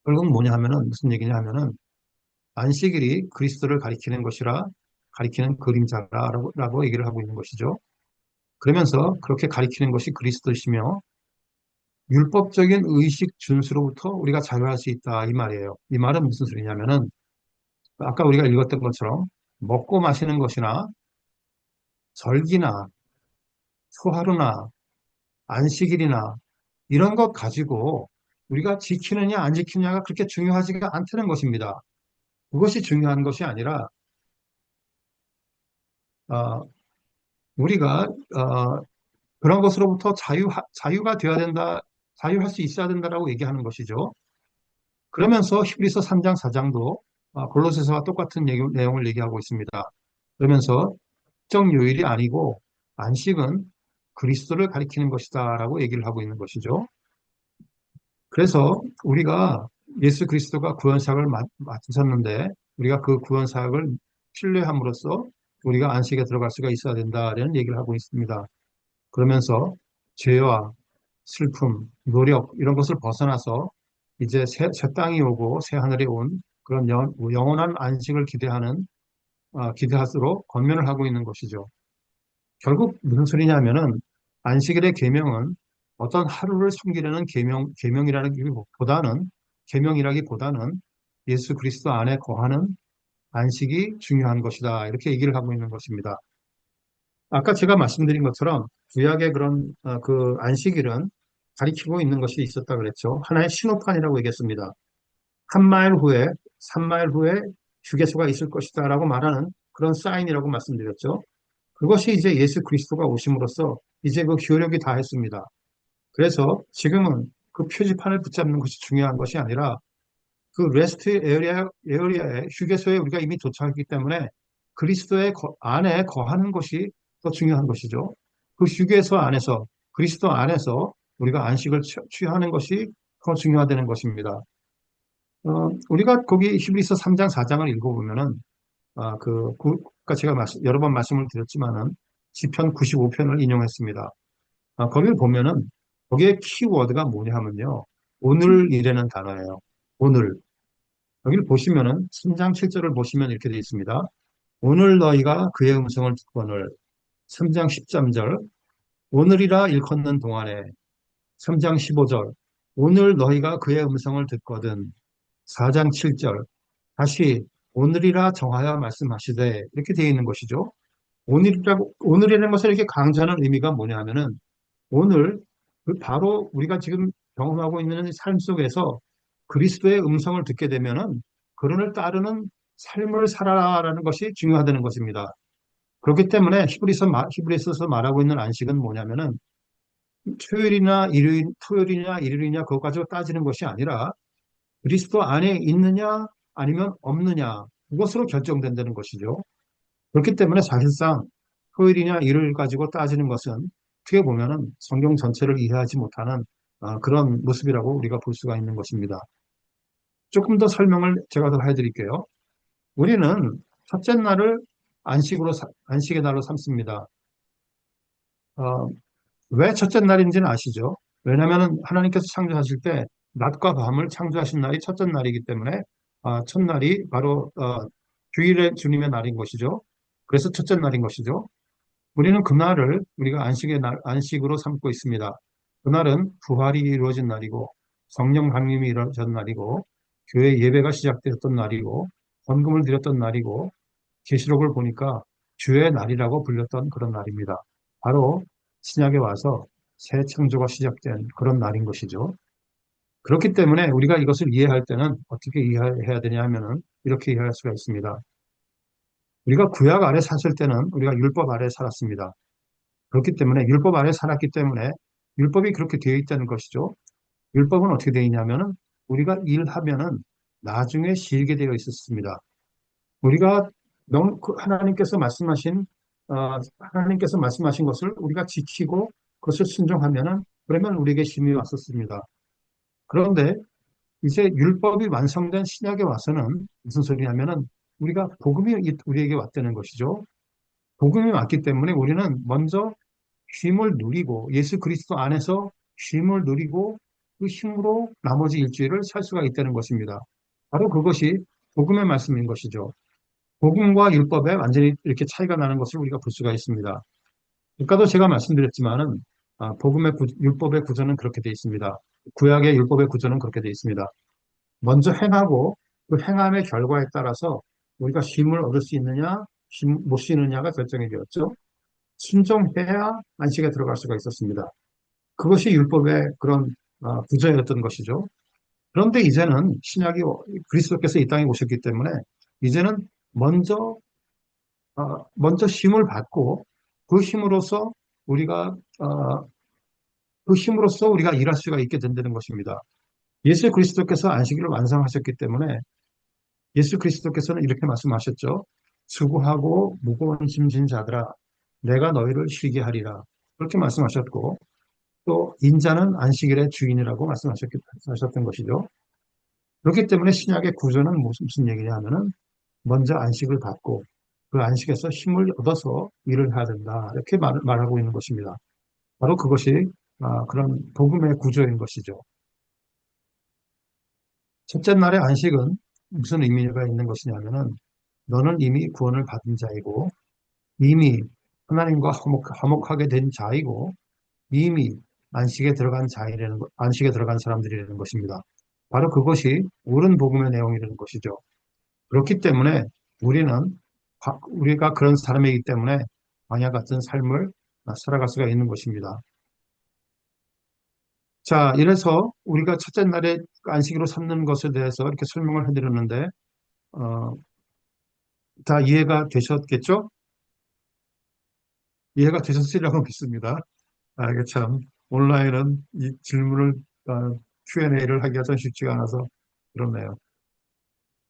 결국 뭐냐 하면은 무슨 얘기냐 하면은 안식일이 그리스도를 가리키는 것이라 가리키는 그림자라고 얘기를 하고 있는 것이죠. 그러면서 그렇게 가리키는 것이 그리스도시며 율법적인 의식 준수로부터 우리가 자유할 수 있다 이 말이에요. 이 말은 무슨 소리냐면은 아까 우리가 읽었던 것처럼 먹고 마시는 것이나 절기나 소하루나 안식일이나 이런 것 가지고 우리가 지키느냐 안 지키느냐가 그렇게 중요하지가 않다는 것입니다. 그것이 중요한 것이 아니라 어, 우리가 그런 것으로부터 자유가 되어야 된다, 자유할 수 있어야 된다라고 얘기하는 것이죠. 그러면서 히브리서 3장 4장도 골로새서와 똑같은 내용을 얘기하고 있습니다. 그러면서 특정 요일이 아니고 안식은 그리스도를 가리키는 것이다라고 얘기를 하고 있는 것이죠. 그래서 우리가 예수 그리스도가 구원사역을 맡으셨는데 우리가 그 구원사역을 신뢰함으로써 우리가 안식에 들어갈 수가 있어야 된다라는 얘기를 하고 있습니다. 그러면서 죄와 슬픔, 노력 이런 것을 벗어나서 이제 새 땅이 오고 새 하늘이 온 그런 영원한 안식을 기대하도록 권면을 하고 있는 것이죠. 결국 무슨 소리냐면은 안식일의 계명은 어떤 하루를 숨기려는 계명이라기보다는 예수 그리스도 안에 거하는 안식이 중요한 것이다. 이렇게 얘기를 하고 있는 것입니다. 아까 제가 말씀드린 것처럼 구약의 그런 그 안식일은 가리키고 있는 것이 있었다 그랬죠. 하나의 신호판이라고 얘기했습니다. 한 마일 후에, 3마일 후에 휴게소가 있을 것이다라고 말하는 그런 사인이라고 말씀드렸죠. 그것이 이제 예수 그리스도가 오심으로써 이제 그 효력이 다했습니다. 그래서 지금은 그 표지판을 붙잡는 것이 중요한 것이 아니라 그 레스트 에어리아의 휴게소에 우리가 이미 도착했기 때문에 그리스도의 안에 거하는 것이 더 중요한 것이죠. 그 휴게소 안에서 그리스도 안에서 우리가 안식을 취하는 것이 더 중요하다는 것입니다. 우리가 거기 히브리서 3장 4장을 읽어보면은 아까 제가 여러 번 말씀을 드렸지만은 시편 95편을 인용했습니다. 거기를 보면은 거기에 키워드가 뭐냐 하면요. 오늘이라는 단어예요. 오늘. 여기를 보시면은 3장 7절을 보시면 이렇게 되어 있습니다. 오늘 너희가 그의 음성을 듣거늘 3장 13절 오늘이라 일컫는 동안에 3장 15절 오늘 너희가 그의 음성을 듣거든 4장 7절 다시 오늘이라 정하여 말씀하시되 이렇게 되어 있는 것이죠. 오늘이라는 것을 이렇게 강조하는 의미가 뭐냐 하면은 오늘 바로 우리가 지금 경험하고 있는 삶 속에서 그리스도의 음성을 듣게 되면은 그런을 따르는 삶을 살아라는 것이 중요하다는 것입니다. 그렇기 때문에 히브리서에서 말하고 있는 안식은 뭐냐면은 토요일이냐 일요일이냐 그것 가지고 따지는 것이 아니라 그리스도 안에 있느냐 아니면 없느냐 그것으로 결정된다는 것이죠. 그렇기 때문에 사실상 토요일이냐 일요일 가지고 따지는 것은 어떻게 보면은 성경 전체를 이해하지 못하는 그런 모습이라고 우리가 볼 수가 있는 것입니다. 조금 더 설명을 제가 더 해드릴게요. 우리는 첫째 날을 안식의 날로 삼습니다. 어, 왜 첫째 날인지는 아시죠? 왜냐하면 하나님께서 창조하실 때 낮과 밤을 창조하신 날이 첫째 날이기 때문에 첫날이 바로 주일의 주님의 날인 것이죠. 그래서 첫째 날인 것이죠. 우리는 그날을 우리가 안식으로 삼고 있습니다. 그날은 부활이 이루어진 날이고 성령 강림이 이루어진 날이고 교회 예배가 시작되었던 날이고 헌금을 드렸던 날이고 계시록을 보니까 주의 날이라고 불렸던 그런 날입니다. 바로 신약에 와서 새 창조가 시작된 그런 날인 것이죠. 그렇기 때문에 우리가 이것을 이해할 때는 어떻게 이해해야 되냐 하면은 이렇게 이해할 수가 있습니다. 우리가 구약 아래 샀을 때는 우리가 율법 아래 살았습니다. 그렇기 때문에 율법 아래 살았기 때문에 율법이 그렇게 되어 있다는 것이죠. 율법은 어떻게 되어 있냐면은 우리가 일하면은 나중에 지게 되어 있었습니다. 우리가 하나님께서 말씀하신 것을 우리가 지키고 그것을 순종하면은 그러면 우리에게 힘이 왔었습니다. 그런데 이제 율법이 완성된 신약에 와서는 무슨 소리냐면은 우리가 복음이 우리에게 왔다는 것이죠. 복음이 왔기 때문에 우리는 먼저 쉼을 누리고 예수 그리스도 안에서 쉼을 누리고 그 힘으로 나머지 일주일을 살 수가 있다는 것입니다. 바로 그것이 복음의 말씀인 것이죠. 복음과 율법에 완전히 이렇게 차이가 나는 것을 우리가 볼 수가 있습니다. 아까도 제가 말씀드렸지만은 율법의 구조는 그렇게 되어 있습니다. 구약의 율법의 구조는 그렇게 되어 있습니다. 먼저 행하고 그 행함의 결과에 따라서 우리가 쉼을 얻을 수 있느냐, 못 쉬느냐가 결정이 되었죠. 순종해야 안식에 들어갈 수가 있었습니다. 그것이 율법의 그런 구조였던 것이죠. 그런데 이제는 그리스도께서 이 땅에 오셨기 때문에 이제는 먼저 힘을 받고 그 힘으로써 우리가 어, 그 힘으로써 우리가 일할 수가 있게 된다는 것입니다. 예수 그리스도께서 안식일을 완성하셨기 때문에 예수 그리스도께서는 이렇게 말씀하셨죠. 수고하고 무거운 짐진 자들아, 내가 너희를 쉬게 하리라. 그렇게 말씀하셨고, 또 인자는 안식일의 주인이라고 말씀하셨던 것이죠. 그렇기 때문에 신약의 구조는 무슨 얘기냐 하면은 먼저 안식을 받고 그 안식에서 힘을 얻어서 일을 해야 된다. 이렇게 말하고 있는 것입니다. 바로 그것이 그런 복음의 구조인 것이죠. 첫째 날의 안식은 무슨 의미가 있는 것이냐면은 너는 이미 구원을 받은 자이고 이미 하나님과 화목하게 된 자이고 이미 안식에 들어간 사람들이라는 것입니다. 바로 그것이 옳은 복음의 내용이라는 것이죠. 그렇기 때문에 우리는 우리가 그런 사람이기 때문에 광야 같은 삶을 살아갈 수가 있는 것입니다. 자, 이래서 우리가 첫째 날에 안식으로 삼는 것에 대해서 이렇게 설명을 해드렸는데 어, 다 이해가 되셨겠죠? 이해가 되셨으리라고 믿습니다. 이게 참 온라인은 이 질문을 Q&A를 하기가 좀 쉽지가 않아서 그렇네요.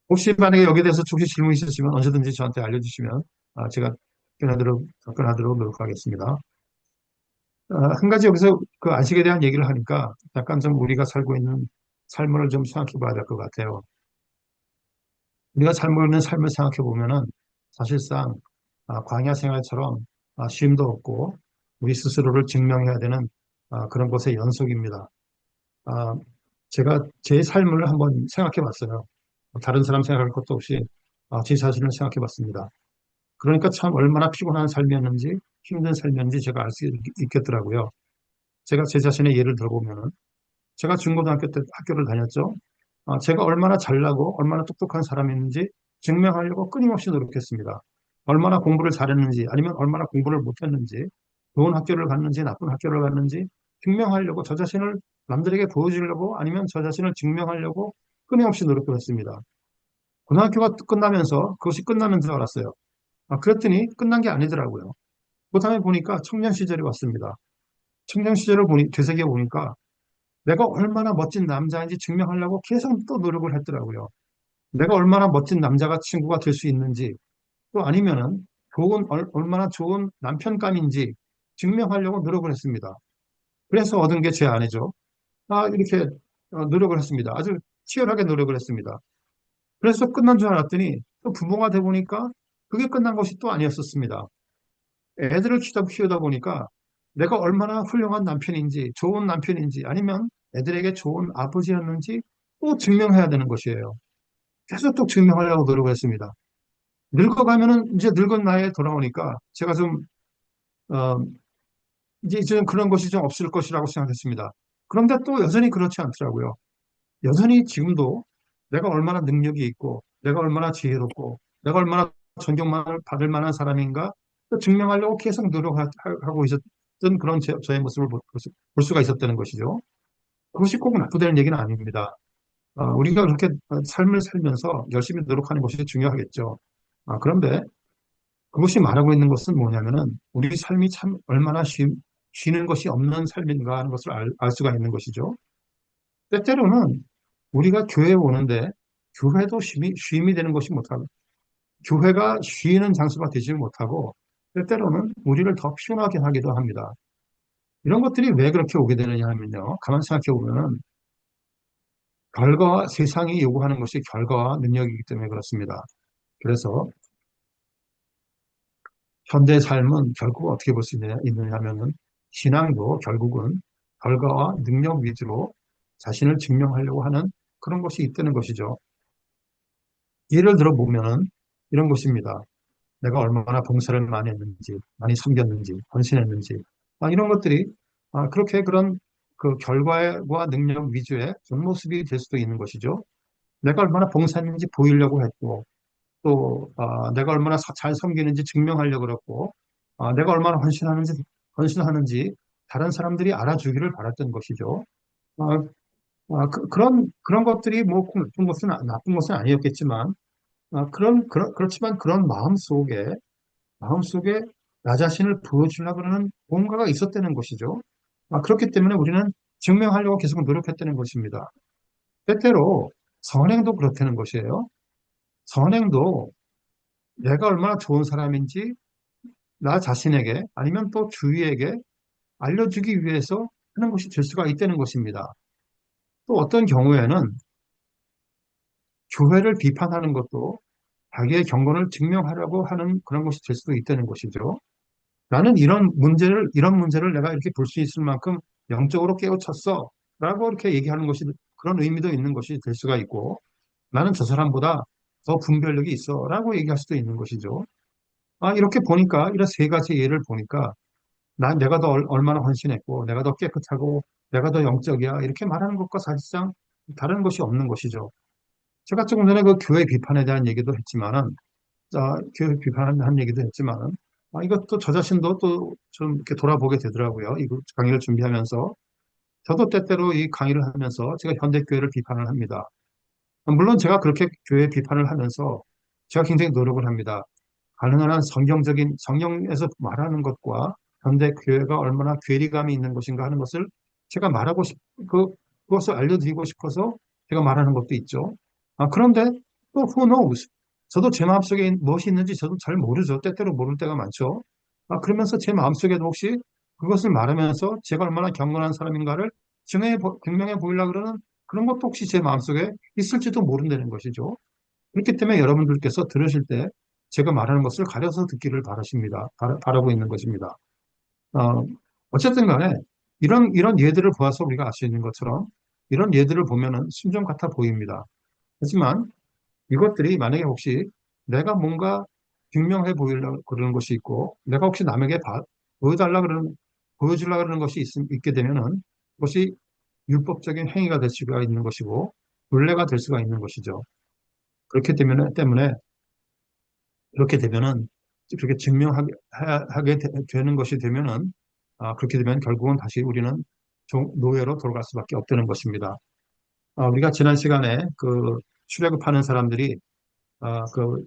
혹시 만약에 여기에 대해서 혹시 질문 있으시면 언제든지 저한테 알려주시면 제가 답변하도록 노력하겠습니다. 한 가지 여기서 그 안식에 대한 얘기를 하니까 약간 좀 우리가 살고 있는 삶을 좀 생각해 봐야 될 것 같아요. 우리가 살고 있는 삶을 생각해 보면은 사실상 광야 생활처럼 쉼도 없고 우리 스스로를 증명해야 되는 그런 것의 연속입니다. 아, 제가 제 삶을 한번 생각해 봤어요. 다른 사람 생각할 것도 없이 제 자신을 생각해 봤습니다. 그러니까 참 얼마나 피곤한 삶이었는지 힘든 삶이었는지 제가 알 수 있겠더라고요. 제가 제 자신의 예를 들어보면은 제가 중고등학교 때 학교를 다녔죠. 제가 얼마나 잘나고 얼마나 똑똑한 사람이었는지 증명하려고 끊임없이 노력했습니다. 얼마나 공부를 잘했는지 아니면 얼마나 공부를 못했는지 좋은 학교를 갔는지 나쁜 학교를 갔는지 증명하려고 저 자신을 남들에게 보여주려고 아니면 저 자신을 증명하려고 끊임없이 노력을 했습니다. 고등학교가 끝나면서 그것이 끝나는 줄 알았어요. 그랬더니 끝난 게 아니더라고요. 그 다음에 보니까 청년 시절이 왔습니다. 청년 시절을 되새겨 보니까 내가 얼마나 멋진 남자인지 증명하려고 계속 또 노력을 했더라고요. 내가 얼마나 멋진 남자가 친구가 될 수 있는지, 또 아니면은 얼마나 좋은 남편감인지 증명하려고 노력을 했습니다. 그래서 얻은 게 제 아내죠. 이렇게 노력을 했습니다. 아주 치열하게 노력을 했습니다. 그래서 끝난 줄 알았더니 또 부모가 돼 보니까 그게 끝난 것이 또 아니었었습니다. 애들을 키우다 보니까 내가 얼마나 훌륭한 남편인지, 좋은 남편인지, 아니면 애들에게 좋은 아버지였는지 또 증명해야 되는 것이에요. 계속 또 증명하려고 노력을 했습니다. 늙어가면은 이제 늙은 나이에 돌아오니까 제가 좀, 어, 이제 그런 것이 좀 없을 것이라고 생각했습니다. 그런데 또 여전히 그렇지 않더라고요. 여전히 지금도 내가 얼마나 능력이 있고, 내가 얼마나 지혜롭고, 내가 얼마나 존경을 받을 만한 사람인가 또 증명하려고 계속 노력하고 있었던 그런 저의 모습을 볼 수가 있었다는 것이죠. 그것이 꼭 나쁘다는 얘기는 아닙니다. 우리가 그렇게 삶을 살면서 열심히 노력하는 것이 중요하겠죠. 그런데 그것이 말하고 있는 것은 뭐냐면은 우리 삶이 참 얼마나 쉬는 것이 없는 삶인가 하는 것을 알 수가 있는 것이죠. 때때로는 우리가 교회에 오는데 교회도 쉼이 되는 것이 못하고 교회가 쉬는 장소가 되지 못하고 때때로는 우리를 더 피곤하게 하기도 합니다. 이런 것들이 왜 그렇게 오게 되느냐 하면요. 가만 생각해 보면은 결과와 세상이 요구하는 것이 결과와 능력이기 때문에 그렇습니다. 그래서 현대 삶은 결국 어떻게 볼 수 있느냐 하면은 신앙도 결국은 결과와 능력 위주로 자신을 증명하려고 하는 그런 것이 있다는 것이죠. 예를 들어 보면은 이런 것입니다. 내가 얼마나 봉사를 많이 했는지, 많이 섬겼는지, 헌신했는지, 이런 것들이 그렇게 그런 그 결과와 능력 위주의 겉모습이 될 수도 있는 것이죠. 내가 얼마나 봉사했는지 보이려고 했고, 또 내가 얼마나 잘 섬기는지 증명하려고 그랬고, 내가 얼마나 헌신하는지 다른 사람들이 알아주기를 바랐던 것이죠. 아, 그런 것들이 뭐 꼭 나쁜 것은 아니었겠지만, 그렇지만 그런 마음 속에 나 자신을 보여주려고 하는 뭔가가 있었다는 것이죠. 그렇기 때문에 우리는 증명하려고 계속 노력했다는 것입니다. 때때로 선행도 그렇다는 것이에요. 선행도 내가 얼마나 좋은 사람인지 나 자신에게 아니면 또 주위에게 알려주기 위해서 하는 것이 될 수가 있다는 것입니다. 또 어떤 경우에는 교회를 비판하는 것도 자기의 경건을 증명하려고 하는 그런 것이 될 수도 있다는 것이죠. 나는 이런 문제를 내가 이렇게 볼 수 있을 만큼 영적으로 깨우쳤어. 라고 이렇게 얘기하는 것이 그런 의미도 있는 것이 될 수가 있고, 나는 저 사람보다 더 분별력이 있어. 라고 얘기할 수도 있는 것이죠. 이렇게 보니까, 이런 세 가지 예를 보니까, 내가 더 얼마나 헌신했고, 내가 더 깨끗하고, 내가 더 영적이야. 이렇게 말하는 것과 사실상 다른 것이 없는 것이죠. 제가 조금 전에 그 교회 비판에 대한 얘기도 했지만은, 교회 비판한 얘기도 했지만은, 이것도 저 자신도 또 좀 이렇게 돌아보게 되더라고요. 이 강의를 준비하면서. 저도 때때로 이 강의를 하면서 제가 현대교회를 비판을 합니다. 물론 제가 그렇게 교회 비판을 하면서 제가 굉장히 노력을 합니다. 가능한 한 성경적인, 성경에서 말하는 것과 현대교회가 얼마나 괴리감이 있는 것인가 하는 것을 제가 그, 그것을 알려드리고 싶어서 제가 말하는 것도 있죠. 그런데 또 who knows? 저도 제 마음속에 무엇이 있는지 저도 잘 모르죠. 때때로 모를 때가 많죠. 그러면서 제 마음속에도 혹시 그것을 말하면서 제가 얼마나 경건한 사람인가를 증명해 보이려고 그러는 그런 것도 혹시 제 마음속에 있을지도 모른다는 것이죠. 그렇기 때문에 여러분들께서 들으실 때 제가 말하는 것을 가려서 듣기를 바라십니다. 바라고 있는 것입니다. 어, 어쨌든 간에 이런 예들을 보아서 우리가 알 수 있는 것처럼 이런 예들을 보면은 순종 같아 보입니다. 하지만 이것들이 만약에 혹시 내가 뭔가 증명해 보이려고 그러는 것이 있고 내가 혹시 남에게 보여달라 보여주려고 그러는 것이 있게 되면은 그것이 율법적인 행위가 될 수가 있는 것이고 본래가 될 수가 있는 것이죠. 그렇게 때문에 그렇게 되면은 그렇게 증명하게 되는 것이 되면은 그렇게 되면 결국은 다시 우리는 노예로 돌아갈 수밖에 없다는 것입니다. 우리가 지난 시간에 그 출애굽하는 사람들이 그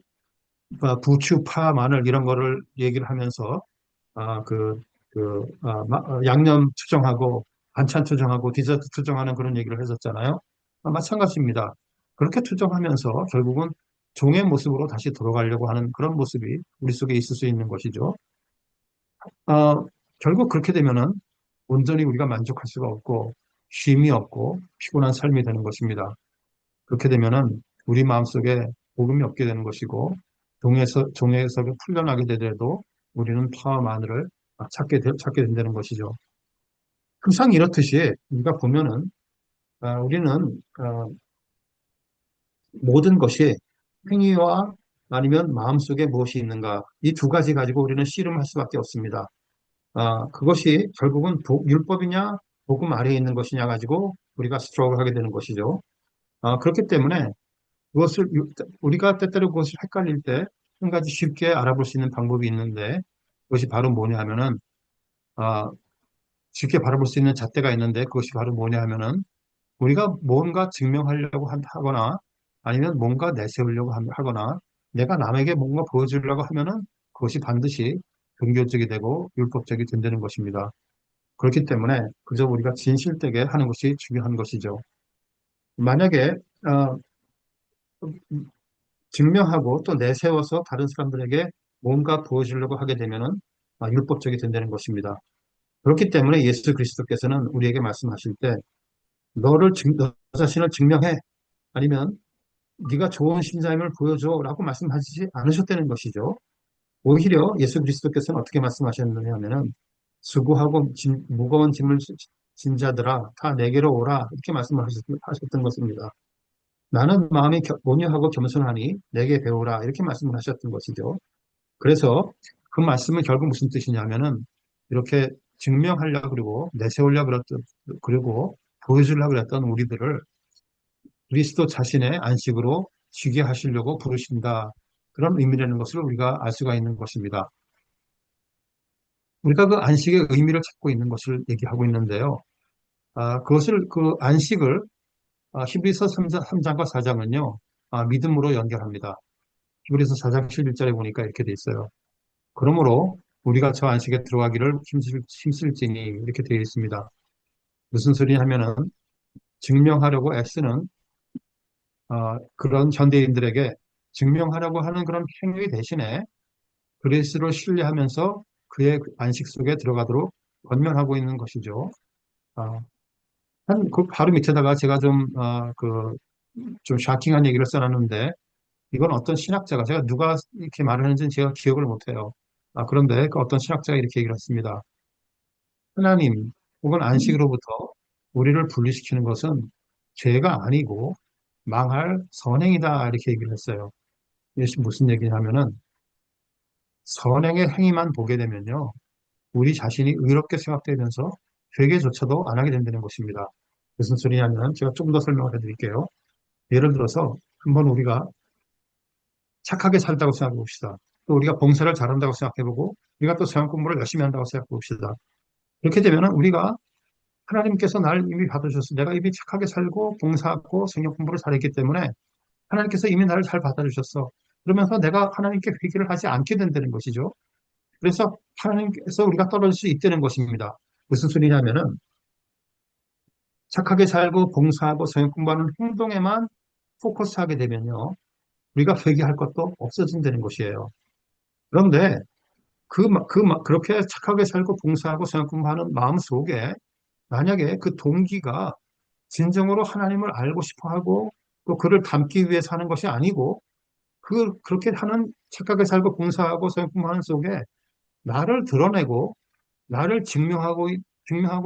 부추, 파, 마늘 이런 거를 얘기를 하면서 양념 투정하고 반찬 투정하고 디저트 투정하는 그런 얘기를 했었잖아요. 마찬가지입니다. 그렇게 투정하면서 결국은 종의 모습으로 다시 돌아가려고 하는 그런 모습이 우리 속에 있을 수 있는 것이죠. 결국 그렇게 되면은 온전히 우리가 만족할 수가 없고 쉼이 없고 피곤한 삶이 되는 것입니다. 그렇게 되면은 우리 마음속에 복음이 없게 되는 것이고 종에서 풀려나게 되더라도 우리는 파와 마늘을 찾게 된다는 것이죠. 항상 이렇듯이 우리가 보면은 우리는 모든 것이 행위와 아니면 마음속에 무엇이 있는가 이 두 가지 가지고 우리는 씨름할 수밖에 없습니다. 그것이 결국은 율법이냐 복음 아래에 있는 것이냐 가지고 우리가 스트로글 하게 되는 것이죠. 그렇기 때문에 그것을 우리가 때때로 그것을 헷갈릴 때 한 가지 쉽게 알아볼 수 있는 방법이 있는데 그것이 바로 뭐냐 하면은 아, 쉽게 바라볼 수 있는 잣대가 있는데 그것이 바로 뭐냐 하면은 우리가 뭔가 증명하려고 하거나 아니면 뭔가 내세우려고 하거나 내가 남에게 뭔가 보여주려고 하면은 그것이 반드시 종교적이 되고 율법적이 된다는 것입니다. 그렇기 때문에 그저 우리가 진실되게 하는 것이 중요한 것이죠. 만약에 어, 증명하고 또 내세워서 다른 사람들에게 뭔가 보여주려고 하게 되면은 율법적이 된다는 것입니다. 그렇기 때문에 예수 그리스도께서는 우리에게 말씀하실 때 너 자신을 증명해 아니면 네가 좋은 신자임을 보여줘라고 말씀하시지 않으셨다는 것이죠. 오히려 예수 그리스도께서는 어떻게 말씀하셨느냐 하면은 수고하고 무거운 짐을 진 자들아 다 내게로 오라 이렇게 말씀하셨던 것입니다. 나는 마음이 온유하고 겸손하니 내게 배우라 이렇게 말씀을 하셨던 것이죠. 그래서 그 말씀은 결국 무슨 뜻이냐면은 이렇게 증명하려고 그러고 내세우려고 그랬던 그리고 보여주려고 그랬던 우리들을 그리스도 자신의 안식으로 쉬게 하시려고 부르신다. 그런 의미라는 것을 우리가 알 수가 있는 것입니다. 우리가 그 안식의 의미를 찾고 있는 것을 얘기하고 있는데요. 그 안식을 히브리서 3장과 4장은요. 믿음으로 연결합니다. 히브리서 4장 11절에 보니까 이렇게 돼 있어요. 그러므로 우리가 저 안식에 들어가기를 힘쓸지니 이렇게 되어 있습니다. 무슨 소리 하면은 증명하려고 애쓰는 그런 현대인들에게 증명하려고 하는 그런 행위 대신에 그리스도를 신뢰하면서 그의 안식 속에 들어가도록 권면하고 있는 것이죠. 아, 그 바로 밑에다가 제가 좀 샤킹한 얘기를 써놨는데, 이건 어떤 신학자가, 제가 누가 이렇게 말을 하는지는 제가 기억을 못해요. 그런데 그 어떤 신학자가 이렇게 얘기를 했습니다. 하나님 혹은 안식으로부터 우리를 분리시키는 것은 죄가 아니고 망할 선행이다. 이렇게 얘기를 했어요. 이것이 무슨 얘기냐면은 선행의 행위만 보게 되면요. 우리 자신이 의롭게 생각되면서 회개조차도 안 하게 된다는 것입니다. 무슨 소리냐면 제가 조금 더 설명을 해드릴게요. 예를 들어서 한번 우리가 착하게 살다고 생각해 봅시다. 또 우리가 봉사를 잘한다고 생각해보고 우리가 또 성경 공부를 열심히 한다고 생각해 봅시다. 그렇게 되면 우리가 하나님께서 나를 이미 받아주셔서 내가 이미 착하게 살고 봉사하고 성경 공부를 잘했기 때문에 하나님께서 이미 나를 잘 받아주셨어. 그러면서 내가 하나님께 회개를 하지 않게 된다는 것이죠. 그래서 하나님께서 우리가 떨어질 수 있다는 것입니다. 무슨 소리냐면은 착하게 살고 봉사하고 성경 공부하는 행동에만 포커스하게 되면요. 우리가 회개할 것도 없어진다는 것이에요. 그런데 그렇게 착하게 살고 봉사하고 성경 공부하는 마음 속에 만약에 그 동기가 진정으로 하나님을 알고 싶어 하고 또 그를 닮기 위해서 하는 것이 아니고 그렇게 하는 착하게 살고 봉사하고 성경 공부하는 속에 나를 드러내고 나를 증명하고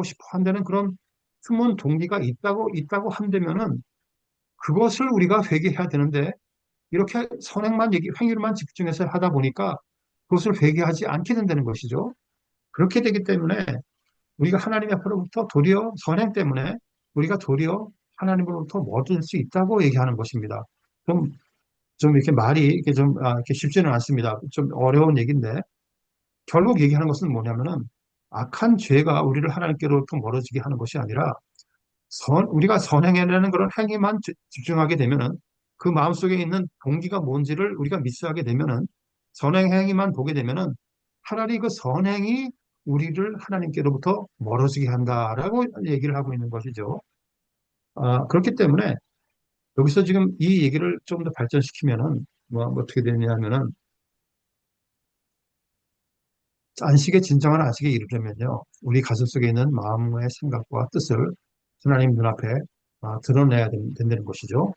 싶어 한다는 그런 숨은 동기가 있다고 한다면은 그것을 우리가 회개해야 되는데 이렇게 행위로만 집중해서 하다 보니까 그것을 회개하지 않게 된다는 것이죠. 그렇게 되기 때문에 우리가 하나님 앞으로부터 도리어 선행 때문에 우리가 도리어 하나님으로부터 멀어질 수 있다고 얘기하는 것입니다. 좀, 좀 이렇게 말이 이렇게 쉽지는 않습니다. 좀 어려운 얘기인데 결국 얘기하는 것은 뭐냐면은 악한 죄가 우리를 하나님께로부터 멀어지게 하는 것이 아니라 우리가 선행해내는 그런 행위만 집중하게 되면은 그 마음속에 있는 동기가 뭔지를 우리가 미스하게 되면은 선행 행위만 보게 되면은 차라리 그 선행이 우리를 하나님께로부터 멀어지게 한다라고 얘기를 하고 있는 것이죠. 그렇기 때문에 여기서 지금 이 얘기를 좀 더 발전시키면은 뭐 어떻게 되냐면은 안식의 진정한 안식에 이르려면요. 우리 가슴 속에 있는 마음의 생각과 뜻을 하나님 눈앞에 드러내야 된다는 것이죠.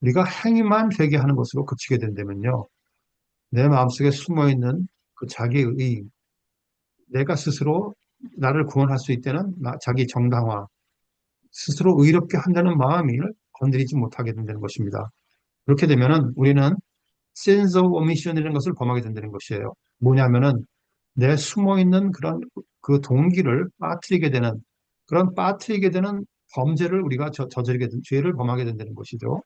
우리가 행위만 회개하는 것으로 그치게 된다면요. 내 마음속에 숨어있는 그 자기의 내가 스스로 나를 구원할 수 있다는 자기 정당화, 스스로 의롭게 한다는 마음을 건드리지 못하게 된다는 것입니다. 그렇게 되면은 우리는 sense of omission이라는 것을 범하게 된다는 것이에요. 뭐냐면은 내 숨어있는 그런 그 동기를 빠뜨리게 되는 범죄를 우리가 죄를 범하게 된다는 것이죠.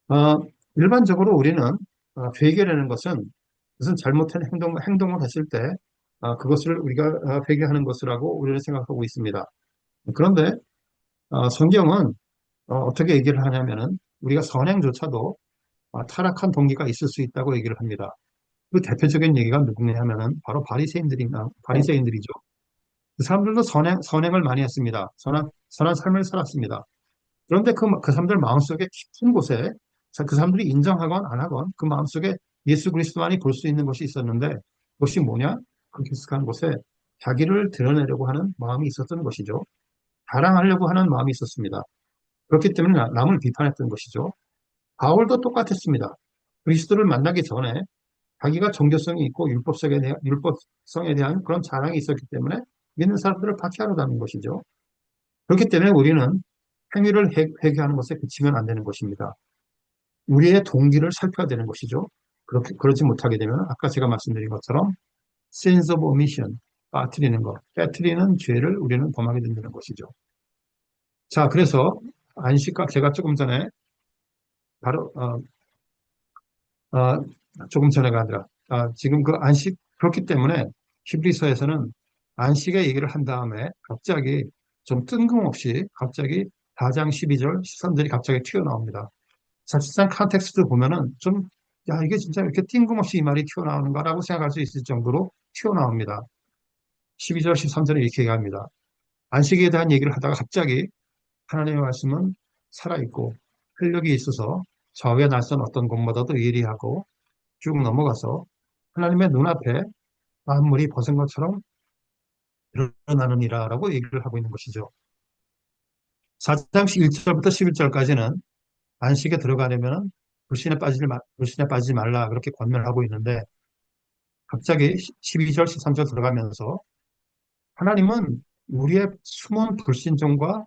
어, 일반적으로 우리는 회개라는 것은 무슨 잘못된 행동을 했을 때 그것을 우리가 회개하는 것이라고 우리는 생각하고 있습니다. 그런데 성경은 떻게 얘기를 하냐면은 우리가 선행조차도 타락한 동기가 있을 수 있다고 얘기를 합니다. 그 대표적인 얘기가 누구냐 하면은 바로 바리새인들이죠. 그 사람들도 선행을 많이 했습니다. 선한 삶을 살았습니다. 그런데 그 사람들 마음속에 깊은 곳에 그 사람들이 인정하건 안 하건 그 마음속에 예수 그리스도만이 볼 수 있는 것이 있었는데 그것이 뭐냐? 그 깊숙한 곳에 자기를 드러내려고 하는 마음이 있었던 것이죠. 자랑하려고 하는 마음이 있었습니다. 그렇기 때문에 남을 비판했던 것이죠. 바울도 똑같았습니다. 그리스도를 만나기 전에 자기가 정교성이 있고 율법성에 대한 그런 자랑이 있었기 때문에 믿는 사람들을 박해하려는 것이죠. 그렇기 때문에 우리는 행위를 회개하는 것에 그치면 안 되는 것입니다. 우리의 동기를 살펴야 되는 것이죠. 그러지 못하게 되면 아까 제가 말씀드린 것처럼 sense of omission, 빠뜨리는 죄를 우리는 범하게 된다는 것이죠. 자, 그래서 안식과 제가 바로 어, 조금 전에가 아니라 지금 그 안식 그렇기 때문에 히브리서에서는 안식의 얘기를 한 다음에 갑자기 좀 뜬금없이 갑자기 4장 12절 13절이 갑자기 튀어나옵니다. 사실상 컨텍스트 보면은 야, 이게 진짜 이렇게 뜬금없이 이 말이 튀어나오는가라고 생각할 수 있을 정도로 튀어나옵니다. 12절 13절에 이렇게 얘기합니다. 안식에 대한 얘기를 하다가 갑자기 하나님의 말씀은 살아있고 활력이 있어서 좌우의 낯선 어떤 곳마다도 예리하고 쭉 넘어가서 하나님의 눈앞에 만물이 벗은 것처럼 드러나느니라라고 얘기를 하고 있는 것이죠. 4장 1절부터 11절까지는 안식에 들어가려면 불신에 빠지지 말라 그렇게 권면을 하고 있는데 갑자기 12절, 13절 들어가면서 하나님은 우리의 숨은 불신종과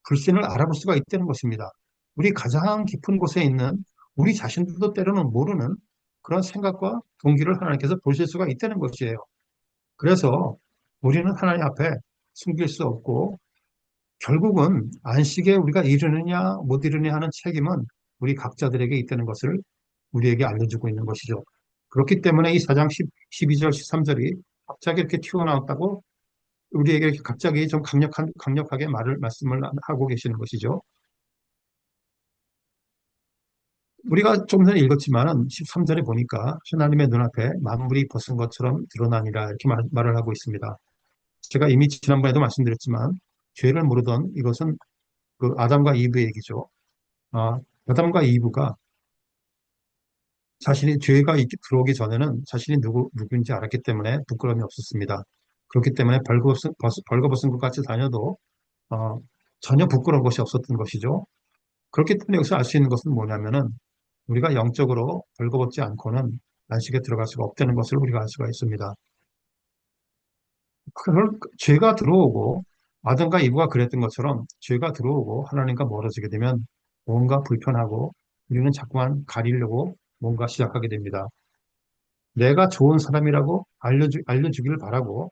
불신을 알아볼 수가 있다는 것입니다. 우리 가장 깊은 곳에 있는 우리 자신들도 때로는 모르는 그런 생각과 동기를 하나님께서 보실 수가 있다는 것이에요. 그래서 우리는 하나님 앞에 숨길 수 없고 결국은 안식에 우리가 이르느냐 못 이르느냐 하는 책임은 우리 각자들에게 있다는 것을 우리에게 알려주고 있는 것이죠. 그렇기 때문에 이 4장 12절, 13절이 갑자기 이렇게 튀어나왔다고 우리에게 이렇게 갑자기 좀 강력하게 말씀을 하고 계시는 것이죠. 우리가 좀 전에 읽었지만은 13절에 보니까 하나님의 눈앞에 만물이 벗은 것처럼 드러나니라 이렇게 말을 하고 있습니다. 제가 이미 지난번에도 말씀드렸지만 죄를 모르던 이것은 그 아담과 이브 얘기죠. 아담과 이브가 자신이 죄가 들어오기 전에는 자신이 누구인지 알았기 때문에 부끄러움이 없었습니다. 그렇기 때문에 벌거벗은 것 같이 다녀도 어, 전혀 부끄러운 것이 없었던 것이죠. 그렇기 때문에 여기서 알 수 있는 것은 뭐냐면은 우리가 영적으로 벌거벗지 않고는 안식에 들어갈 수가 없다는 것을 우리가 알 수가 있습니다. 죄가 들어오고 아담과 이브가 그랬던 것처럼 죄가 들어오고 하나님과 멀어지게 되면 뭔가 불편하고 우리는 자꾸만 가리려고 뭔가 시작하게 됩니다. 내가 좋은 사람이라고 알려주기를 바라고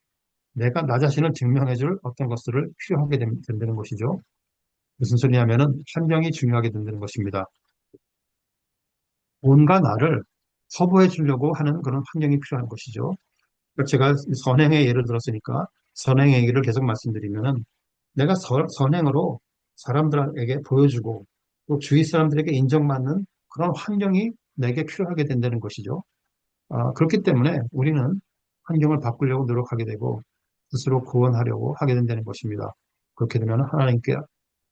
내가 나 자신을 증명해줄 어떤 것들을 필요하게 된다는 것이죠. 무슨 소리냐면은 환경이 중요하게 된다는 것입니다. 온갖 나를 커버해 주려고 하는 그런 환경이 필요한 것이죠. 그러니까 제가 선행의 예를 들었으니까 선행의 얘기를 계속 말씀드리면은 내가 선행으로 사람들에게 보여주고 또 주위 사람들에게 인정받는 그런 환경이 내게 필요하게 된다는 것이죠. 그렇기 때문에 우리는 환경을 바꾸려고 노력하게 되고 스스로 구원하려고 하게 된다는 것입니다. 그렇게 되면 하나님께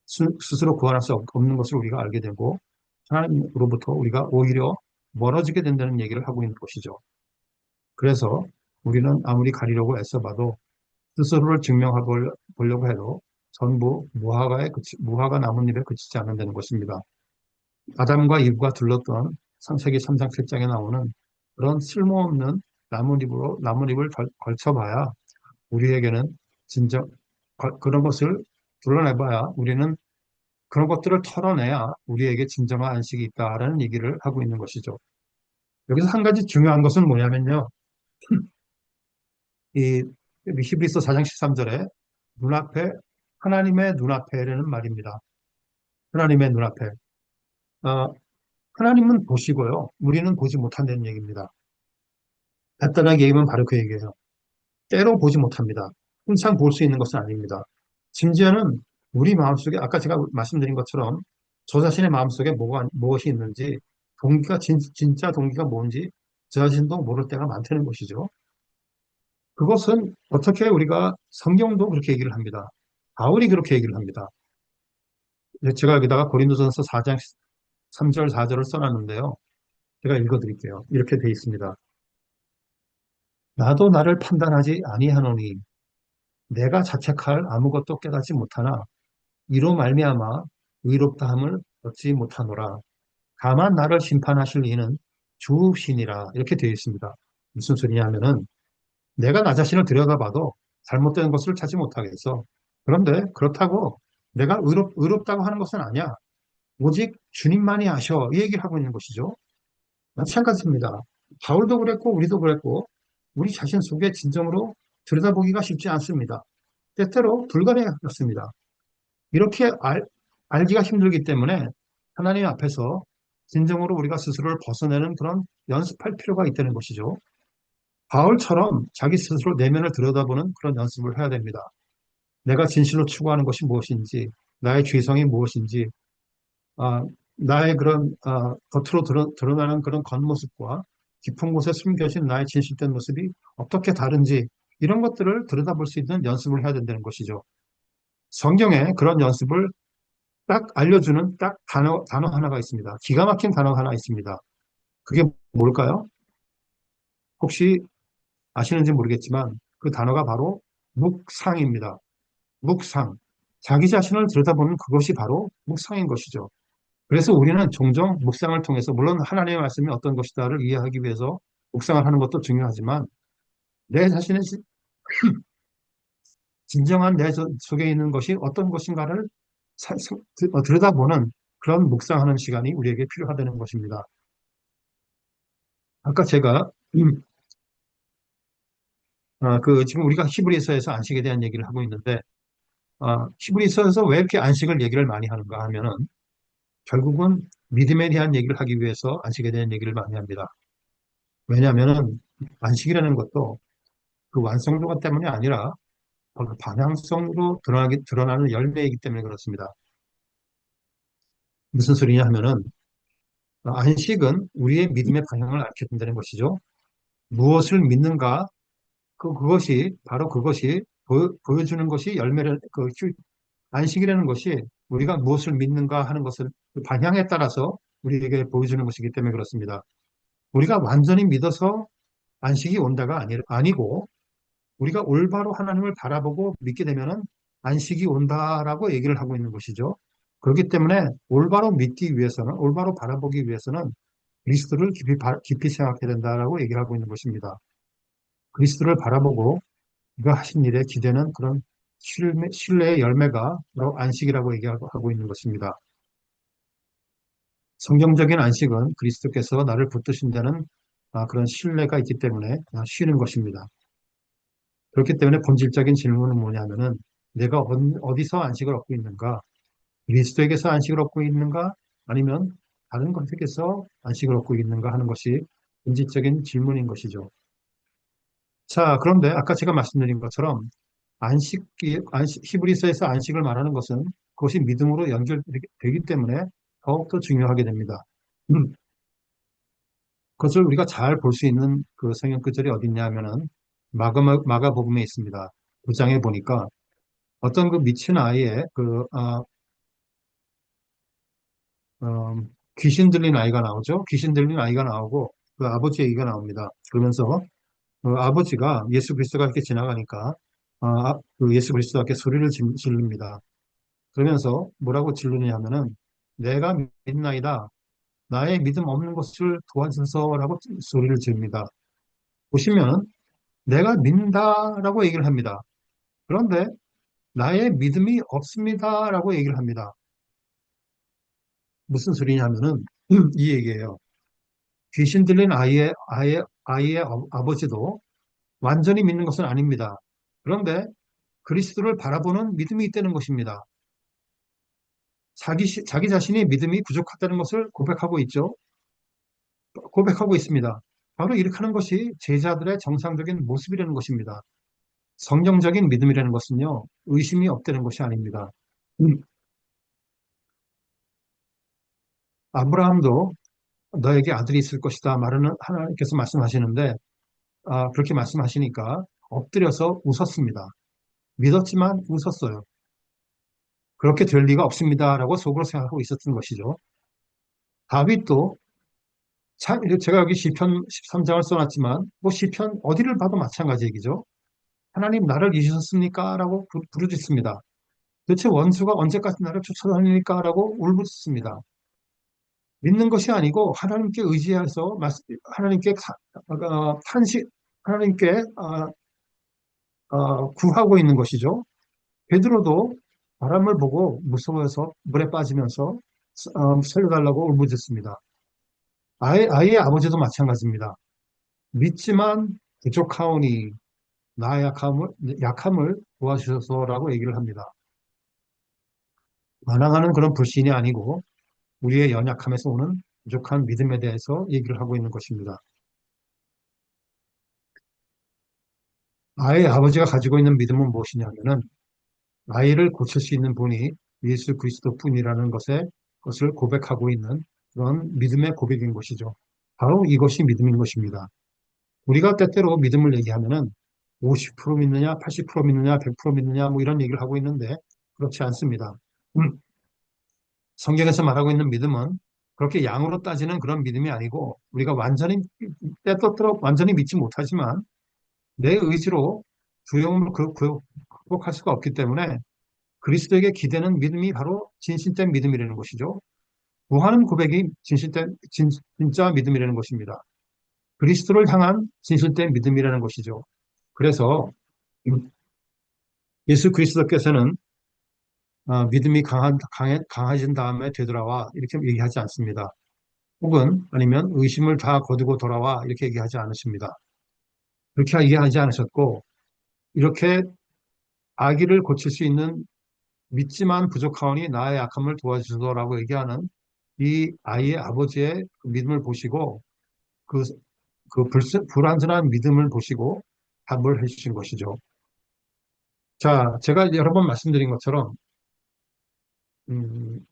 스스로 구원할 수 없는 것을 우리가 알게 되고 하나님으로부터 우리가 오히려 멀어지게 된다는 얘기를 하고 있는 것이죠. 그래서 우리는 아무리 가리려고 애써봐도 스스로를 증명해 보려고 해도 전부 무화과 나뭇잎에 그치지 않는다는 것입니다. 아담과 이브가 둘렀던 창세기 3장 7장에 나오는 그런 쓸모없는 나뭇잎을 걸쳐봐야 우리에게는 진정 그런 것을 드러내봐야 우리는 그런 것들을 털어내야 우리에게 진정한 안식이 있다라는 얘기를 하고 있는 것이죠. 여기서 한 가지 중요한 것은 뭐냐면요. 이 히브리서 4장 13절에 눈앞에 하나님의 눈앞에라는 말입니다. 하나님의 눈앞에. 어, 하나님은 보시고요. 우리는 보지 못한다는 얘기입니다. 간단하게 얘기하면 바로 그 얘기예요. 때로 보지 못합니다. 항상 볼 수 있는 것은 아닙니다. 심지어는 우리 마음속에 아까 제가 말씀드린 것처럼 저 자신의 마음속에 무엇이 있는지 진짜 동기가 뭔지 저 자신도 모를 때가 많다는 것이죠. 그것은 어떻게 우리가 성경도 그렇게 얘기를 합니다. 바울이 그렇게 얘기를 합니다. 제가 여기다가 고린도전서 4장 3절 4절을 써놨는데요. 제가 읽어드릴게요. 이렇게 돼 있습니다. 나도 나를 판단하지 아니하노니 내가 자책할 아무것도 깨닫지 못하나 이로 말미암아 의롭다함을 얻지 못하노라. 다만 나를 심판하실 이는 주신이라 이렇게 되어 있습니다. 무슨 소리냐면은 내가 나 자신을 들여다봐도 잘못된 것을 찾지 못하겠어. 그런데 그렇다고 내가 의롭다고 하는 것은 아니야. 오직 주님만이 아셔. 이 얘기를 하고 있는 것이죠. 마찬가지입니다. 바울도 그랬고 우리도 그랬고 우리 자신 속에 진정으로 들여다보기가 쉽지 않습니다. 때때로 불가능했습니다. 이렇게 알기가 힘들기 때문에 하나님 앞에서 진정으로 우리가 스스로를 벗어내는 그런 연습할 필요가 있다는 것이죠. 바울처럼 자기 스스로 내면을 들여다보는 그런 연습을 해야 됩니다. 내가 진실로 추구하는 것이 무엇인지, 나의 죄성이 무엇인지, 아, 나의 그런 겉으로 드러나는 그런 겉모습과 깊은 곳에 숨겨진 나의 진실된 모습이 어떻게 다른지 이런 것들을 들여다볼 수 있는 연습을 해야 된다는 것이죠. 성경에 그런 연습을 딱 알려주는 딱 단어 하나가 있습니다. 기가 막힌 단어가 하나 있습니다. 그게 뭘까요? 혹시 아시는지 모르겠지만 그 단어가 바로 묵상입니다. 묵상. 자기 자신을 들여다보는 그것이 바로 묵상인 것이죠. 그래서 우리는 종종 묵상을 통해서 물론 하나님의 말씀이 어떤 것이다를 이해하기 위해서 묵상을 하는 것도 중요하지만 내 자신의 진정한 내 속에 있는 것이 어떤 것인가를 들여다보는 그런 묵상하는 시간이 우리에게 필요하다는 것입니다. 아까 제가 지금 우리가 히브리서에서 안식에 대한 얘기를 하고 있는데 히브리서에서 왜 이렇게 안식을 얘기를 많이 하는가 하면은 결국은 믿음에 대한 얘기를 하기 위해서 안식에 대한 얘기를 많이 합니다. 왜냐하면은 안식이라는 것도 그 완성도가 때문이 아니라 그 방향성으로 드러나는 열매이기 때문에 그렇습니다. 무슨 소리냐 하면은 안식은 우리의 믿음의 방향을 알게 된다는 것이죠. 무엇을 믿는가 그것이 바로 그것이 보여주는 것이 열매를 안식이라는 것이 우리가 무엇을 믿는가 하는 것을 그 방향에 따라서 우리에게 보여주는 것이기 때문에 그렇습니다. 우리가 완전히 믿어서 안식이 온다가 아니고 우리가 올바로 하나님을 바라보고 믿게 되면은 안식이 온다라고 얘기를 하고 있는 것이죠. 그렇기 때문에 올바로 믿기 위해서는 올바로 바라보기 위해서는 그리스도를 깊이 생각해야 된다라고 얘기를 하고 있는 것입니다. 그리스도를 바라보고 그가 하신 일에 기대는 그런 신뢰의 열매가 바로 안식이라고 얘기하고 있는 것입니다. 성경적인 안식은 그리스도께서 나를 붙드신다는 그런 신뢰가 있기 때문에 쉬는 것입니다. 그렇기 때문에 본질적인 질문은 뭐냐면은 내가 어디서 안식을 얻고 있는가? 그리스도에게서 안식을 얻고 있는가? 아니면 다른 것에게서 안식을 얻고 있는가 하는 것이 본질적인 질문인 것이죠. 자, 그런데 아까 제가 말씀드린 것처럼 히브리서에서 안식을 말하는 것은 그것이 믿음으로 연결되기 때문에 더욱더 중요하게 됩니다. 음, 그것을 우리가 잘 볼 수 있는 그 성경 구절이 어디 있냐면은 마가복음에 있습니다. 9장에 보니까 어떤 그 미친 아이의 귀신 들린 아이가 나오죠. 귀신 들린 아이가 나오고 그 아버지 얘기가 나옵니다. 그러면서 아버지가 예수 그리스도가 이렇게 지나가니까 그 예수 그리스도께 소리를 지릅니다. 그러면서 뭐라고 질르냐 하면은 내가 믿나이다. 나의 믿음 없는 것을 도와주소서라고 소리를 지릅니다. 보시면 내가 믿는다라고 얘기를 합니다. 그런데 나의 믿음이 없습니다라고 얘기를 합니다. 무슨 소리냐면은 이 얘기예요. 귀신 들린 아이의 아버지도 완전히 믿는 것은 아닙니다. 그런데 그리스도를 바라보는 믿음이 있다는 것입니다. 자기 자신이 믿음이 부족하다는 것을 고백하고 있죠. 고백하고 있습니다. 바로 이렇게 하는 것이 제자들의 정상적인 모습이라는 것입니다. 성경적인 믿음이라는 것은요, 의심이 없다는 것이 아닙니다. 음, 아브라함도 너에게 아들이 있을 것이다 말하는 하나님께서 말씀하시는데, 그렇게 말씀하시니까 엎드려서 웃었습니다. 믿었지만 웃었어요. 그렇게 될 리가 없습니다라고 속으로 생각하고 있었던 것이죠. 다윗도 제가 여기 시편 13장을 써놨지만 뭐 시편 어디를 봐도 마찬가지 얘기죠. 하나님 나를 잊으셨습니까? 라고 부르짖습니다. 도대체 원수가 언제까지 나를 쫓아다닙니까? 라고 울부짖습니다. 믿는 것이 아니고 하나님께 의지해서 하나님께 하나님께 구하고 있는 것이죠. 베드로도 바람을 보고 무서워서 물에 빠지면서 살려달라고 울부짖습니다. 아이의 아버지도 마찬가지입니다. 믿지만 부족하오니 나의 약함을 도와주셔서라고 얘기를 합니다. 완항하는 그런 불신이 아니고 우리의 연약함에서 오는 부족한 믿음에 대해서 얘기를 하고 있는 것입니다. 아이의 아버지가 가지고 있는 믿음은 무엇이냐면은 아이를 고칠 수 있는 분이 예수 그리스도뿐이라는 것을 고백하고 있는 그런 믿음의 고백인 것이죠. 바로 이것이 믿음인 것입니다. 우리가 때때로 믿음을 얘기하면은 50% 믿느냐, 80% 믿느냐, 100% 믿느냐, 뭐 이런 얘기를 하고 있는데 그렇지 않습니다. 성경에서 말하고 있는 믿음은 그렇게 양으로 따지는 그런 믿음이 아니고 우리가 완전히 때떠들어 완전히 믿지 못하지만 내 의지로 두려움을 극복할 수가 없기 때문에 그리스도에게 기대는 믿음이 바로 진실된 믿음이라는 것이죠. 구하는 고백이 진짜 믿음이라는 것입니다. 그리스도를 향한 진실된 믿음이라는 것이죠. 그래서 예수 그리스도께서는 믿음이 강해진 다음에 되돌아와 이렇게 얘기하지 않습니다. 혹은 아니면 의심을 다 거두고 돌아와 이렇게 얘기하지 않으십니다. 그렇게 얘기하지 않으셨고 이렇게 아기를 고칠 수 있는 믿지만 부족하오니 나의 약함을 도와주소서라고 얘기하는 이 아이의 아버지의 그 믿음을 보시고 그, 불완전한 믿음을 보시고 답을 해주신 것이죠. 자, 제가 여러 번 말씀드린 것처럼 음,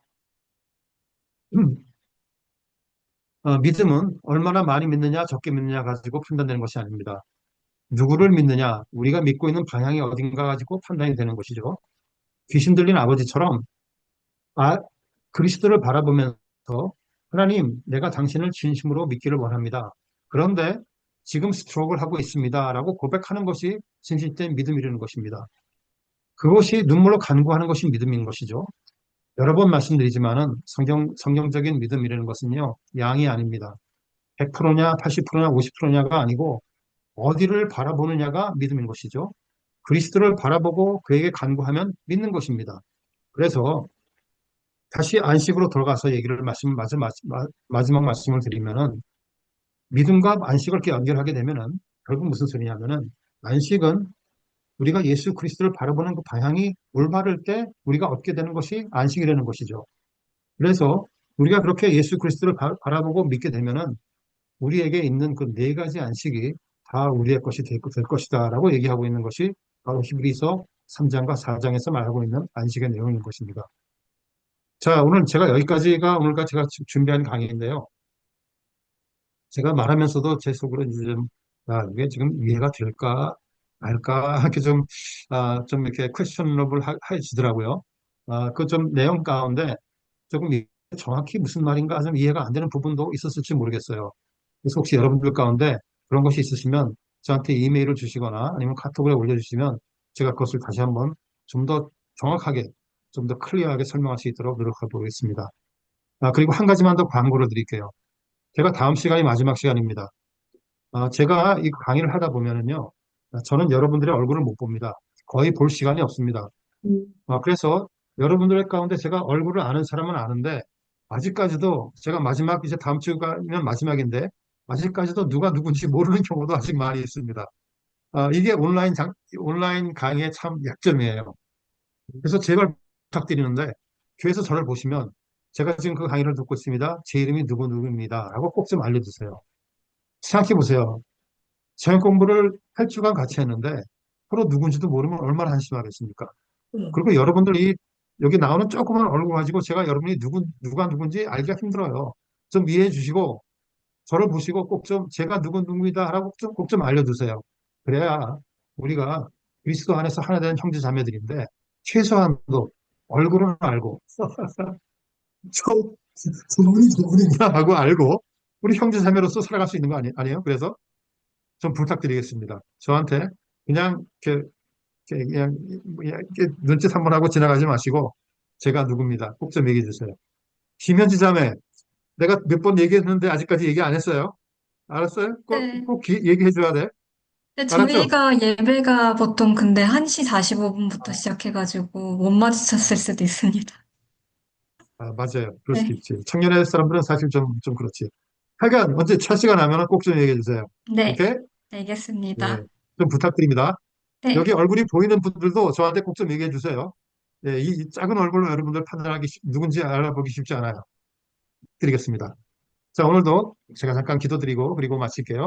믿음은 얼마나 많이 믿느냐 적게 믿느냐 가지고 판단되는 것이 아닙니다. 누구를 믿느냐 우리가 믿고 있는 방향이 어딘가 가지고 판단이 되는 것이죠. 귀신 들린 아버지처럼 아, 그리스도를 바라보면서 하나님, 내가 당신을 진심으로 믿기를 원합니다. 그런데 지금 스트로크를 하고 있습니다. 라고 고백하는 것이 진실된 믿음이라는 것입니다. 그것이 눈물로 간구하는 것이 믿음인 것이죠. 여러 번 말씀드리지만은 성경적인 믿음이라는 것은요, 양이 아닙니다. 100%냐, 80%냐, 50%냐가 아니고 어디를 바라보느냐가 믿음인 것이죠. 그리스도를 바라보고 그에게 간구하면 믿는 것입니다. 그래서 다시 안식으로 돌아가서 얘기를 마지막 말씀을 드리면은 믿음과 안식을 이렇게 연결하게 되면은 결국 무슨 소리냐면은 안식은 우리가 예수 그리스도를 바라보는 그 방향이 올바를 때 우리가 얻게 되는 것이 안식이라는 것이죠. 그래서 우리가 그렇게 예수 그리스도를 바라보고 믿게 되면은 우리에게 있는 그 네 가지 안식이 다 우리의 것이 될 것이다라고 얘기하고 있는 것이 바로 히브리서 3장과 4장에서 말하고 있는 안식의 내용인 것입니다. 자, 오늘 제가 여기까지가 오늘까지 제가 준비한 강의인데요. 제가 말하면서도 제 속으로 이제 좀, 이게 지금 이해가 될까, 말까, 이렇게 좀 이렇게 퀘스천러블 해지더라고요. 그 좀 내용 가운데 조금 정확히 무슨 말인가 좀 이해가 안 되는 부분도 있었을지 모르겠어요. 그래서 혹시 여러분들 가운데 그런 것이 있으시면 저한테 이메일을 주시거나 아니면 카톡을 올려주시면 제가 그것을 다시 한번 좀 더 정확하게, 좀 더 클리어하게 설명할 수 있도록 노력해 보겠습니다. 그리고 한 가지만 더 광고를 드릴게요. 제가 다음 시간이 마지막 시간입니다. 제가 이 강의를 하다 보면은요, 저는 여러분들의 얼굴을 못 봅니다. 거의 볼 시간이 없습니다. 그래서 여러분들 가운데 제가 얼굴을 아는 사람은 아는데, 아직까지도 제가 이제 다음 주가면 마지막인데, 아직까지도 누가 누군지 모르는 경우도 아직 많이 있습니다. 이게 온라인 강의의 참 약점이에요. 그래서 제발 부탁드리는데, 교회에서 저를 보시면, 제가 지금 그 강의를 듣고 있습니다. 제 이름이 누구누구입니다. 라고 꼭 좀 알려주세요. 생각해 보세요. 시험 공부를 8주간 같이 했는데 서로 누군지도 모르면 얼마나 한심하겠습니까? 그리고 여러분들이 여기 나오는 조그만 얼굴 가지고 제가 여러분이 누가 누군지 알기가 힘들어요. 좀 이해해 주시고 저를 보시고 꼭 좀 제가 누구이다 라고 꼭 좀 알려주세요. 그래야 우리가 그리스도 안에서 하나 되는 형제 자매들인데 최소한도 얼굴은 알고 저, 저분이 누구냐 하고 알고 우리 형제 자매로서 살아갈 수 있는 거 아니에요? 그래서 좀 부탁드리겠습니다. 저한테 그냥 이렇게 눈짓 한번 하고 지나가지 마시고 제가 누굽니다. 꼭 좀 얘기해 주세요. 김현지 자매, 내가 몇 번 얘기했는데 아직까지 얘기 안 했어요. 알았어요? 네. 얘기해 줘야 돼. 근데 알았죠? 저희가 예배가 보통 근데 1시 45분부터 시작해가지고 못 마주쳤을 수도 있습니다. 맞아요. 그럴 수도 네. 있지. 청년의 사람들은 사실 좀 그렇지. 하여간 언제 차 시간 나면 꼭 좀 얘기해 주세요. 네. 오케이? 예, 알겠습니다. 좀 부탁드립니다. 네. 여기 얼굴이 보이는 분들도 저한테 꼭 좀 얘기해 주세요. 예, 이 작은 얼굴로 여러분들 누군지 알아보기 쉽지 않아요. 드리겠습니다. 자, 오늘도 제가 잠깐 기도드리고 그리고 마칠게요.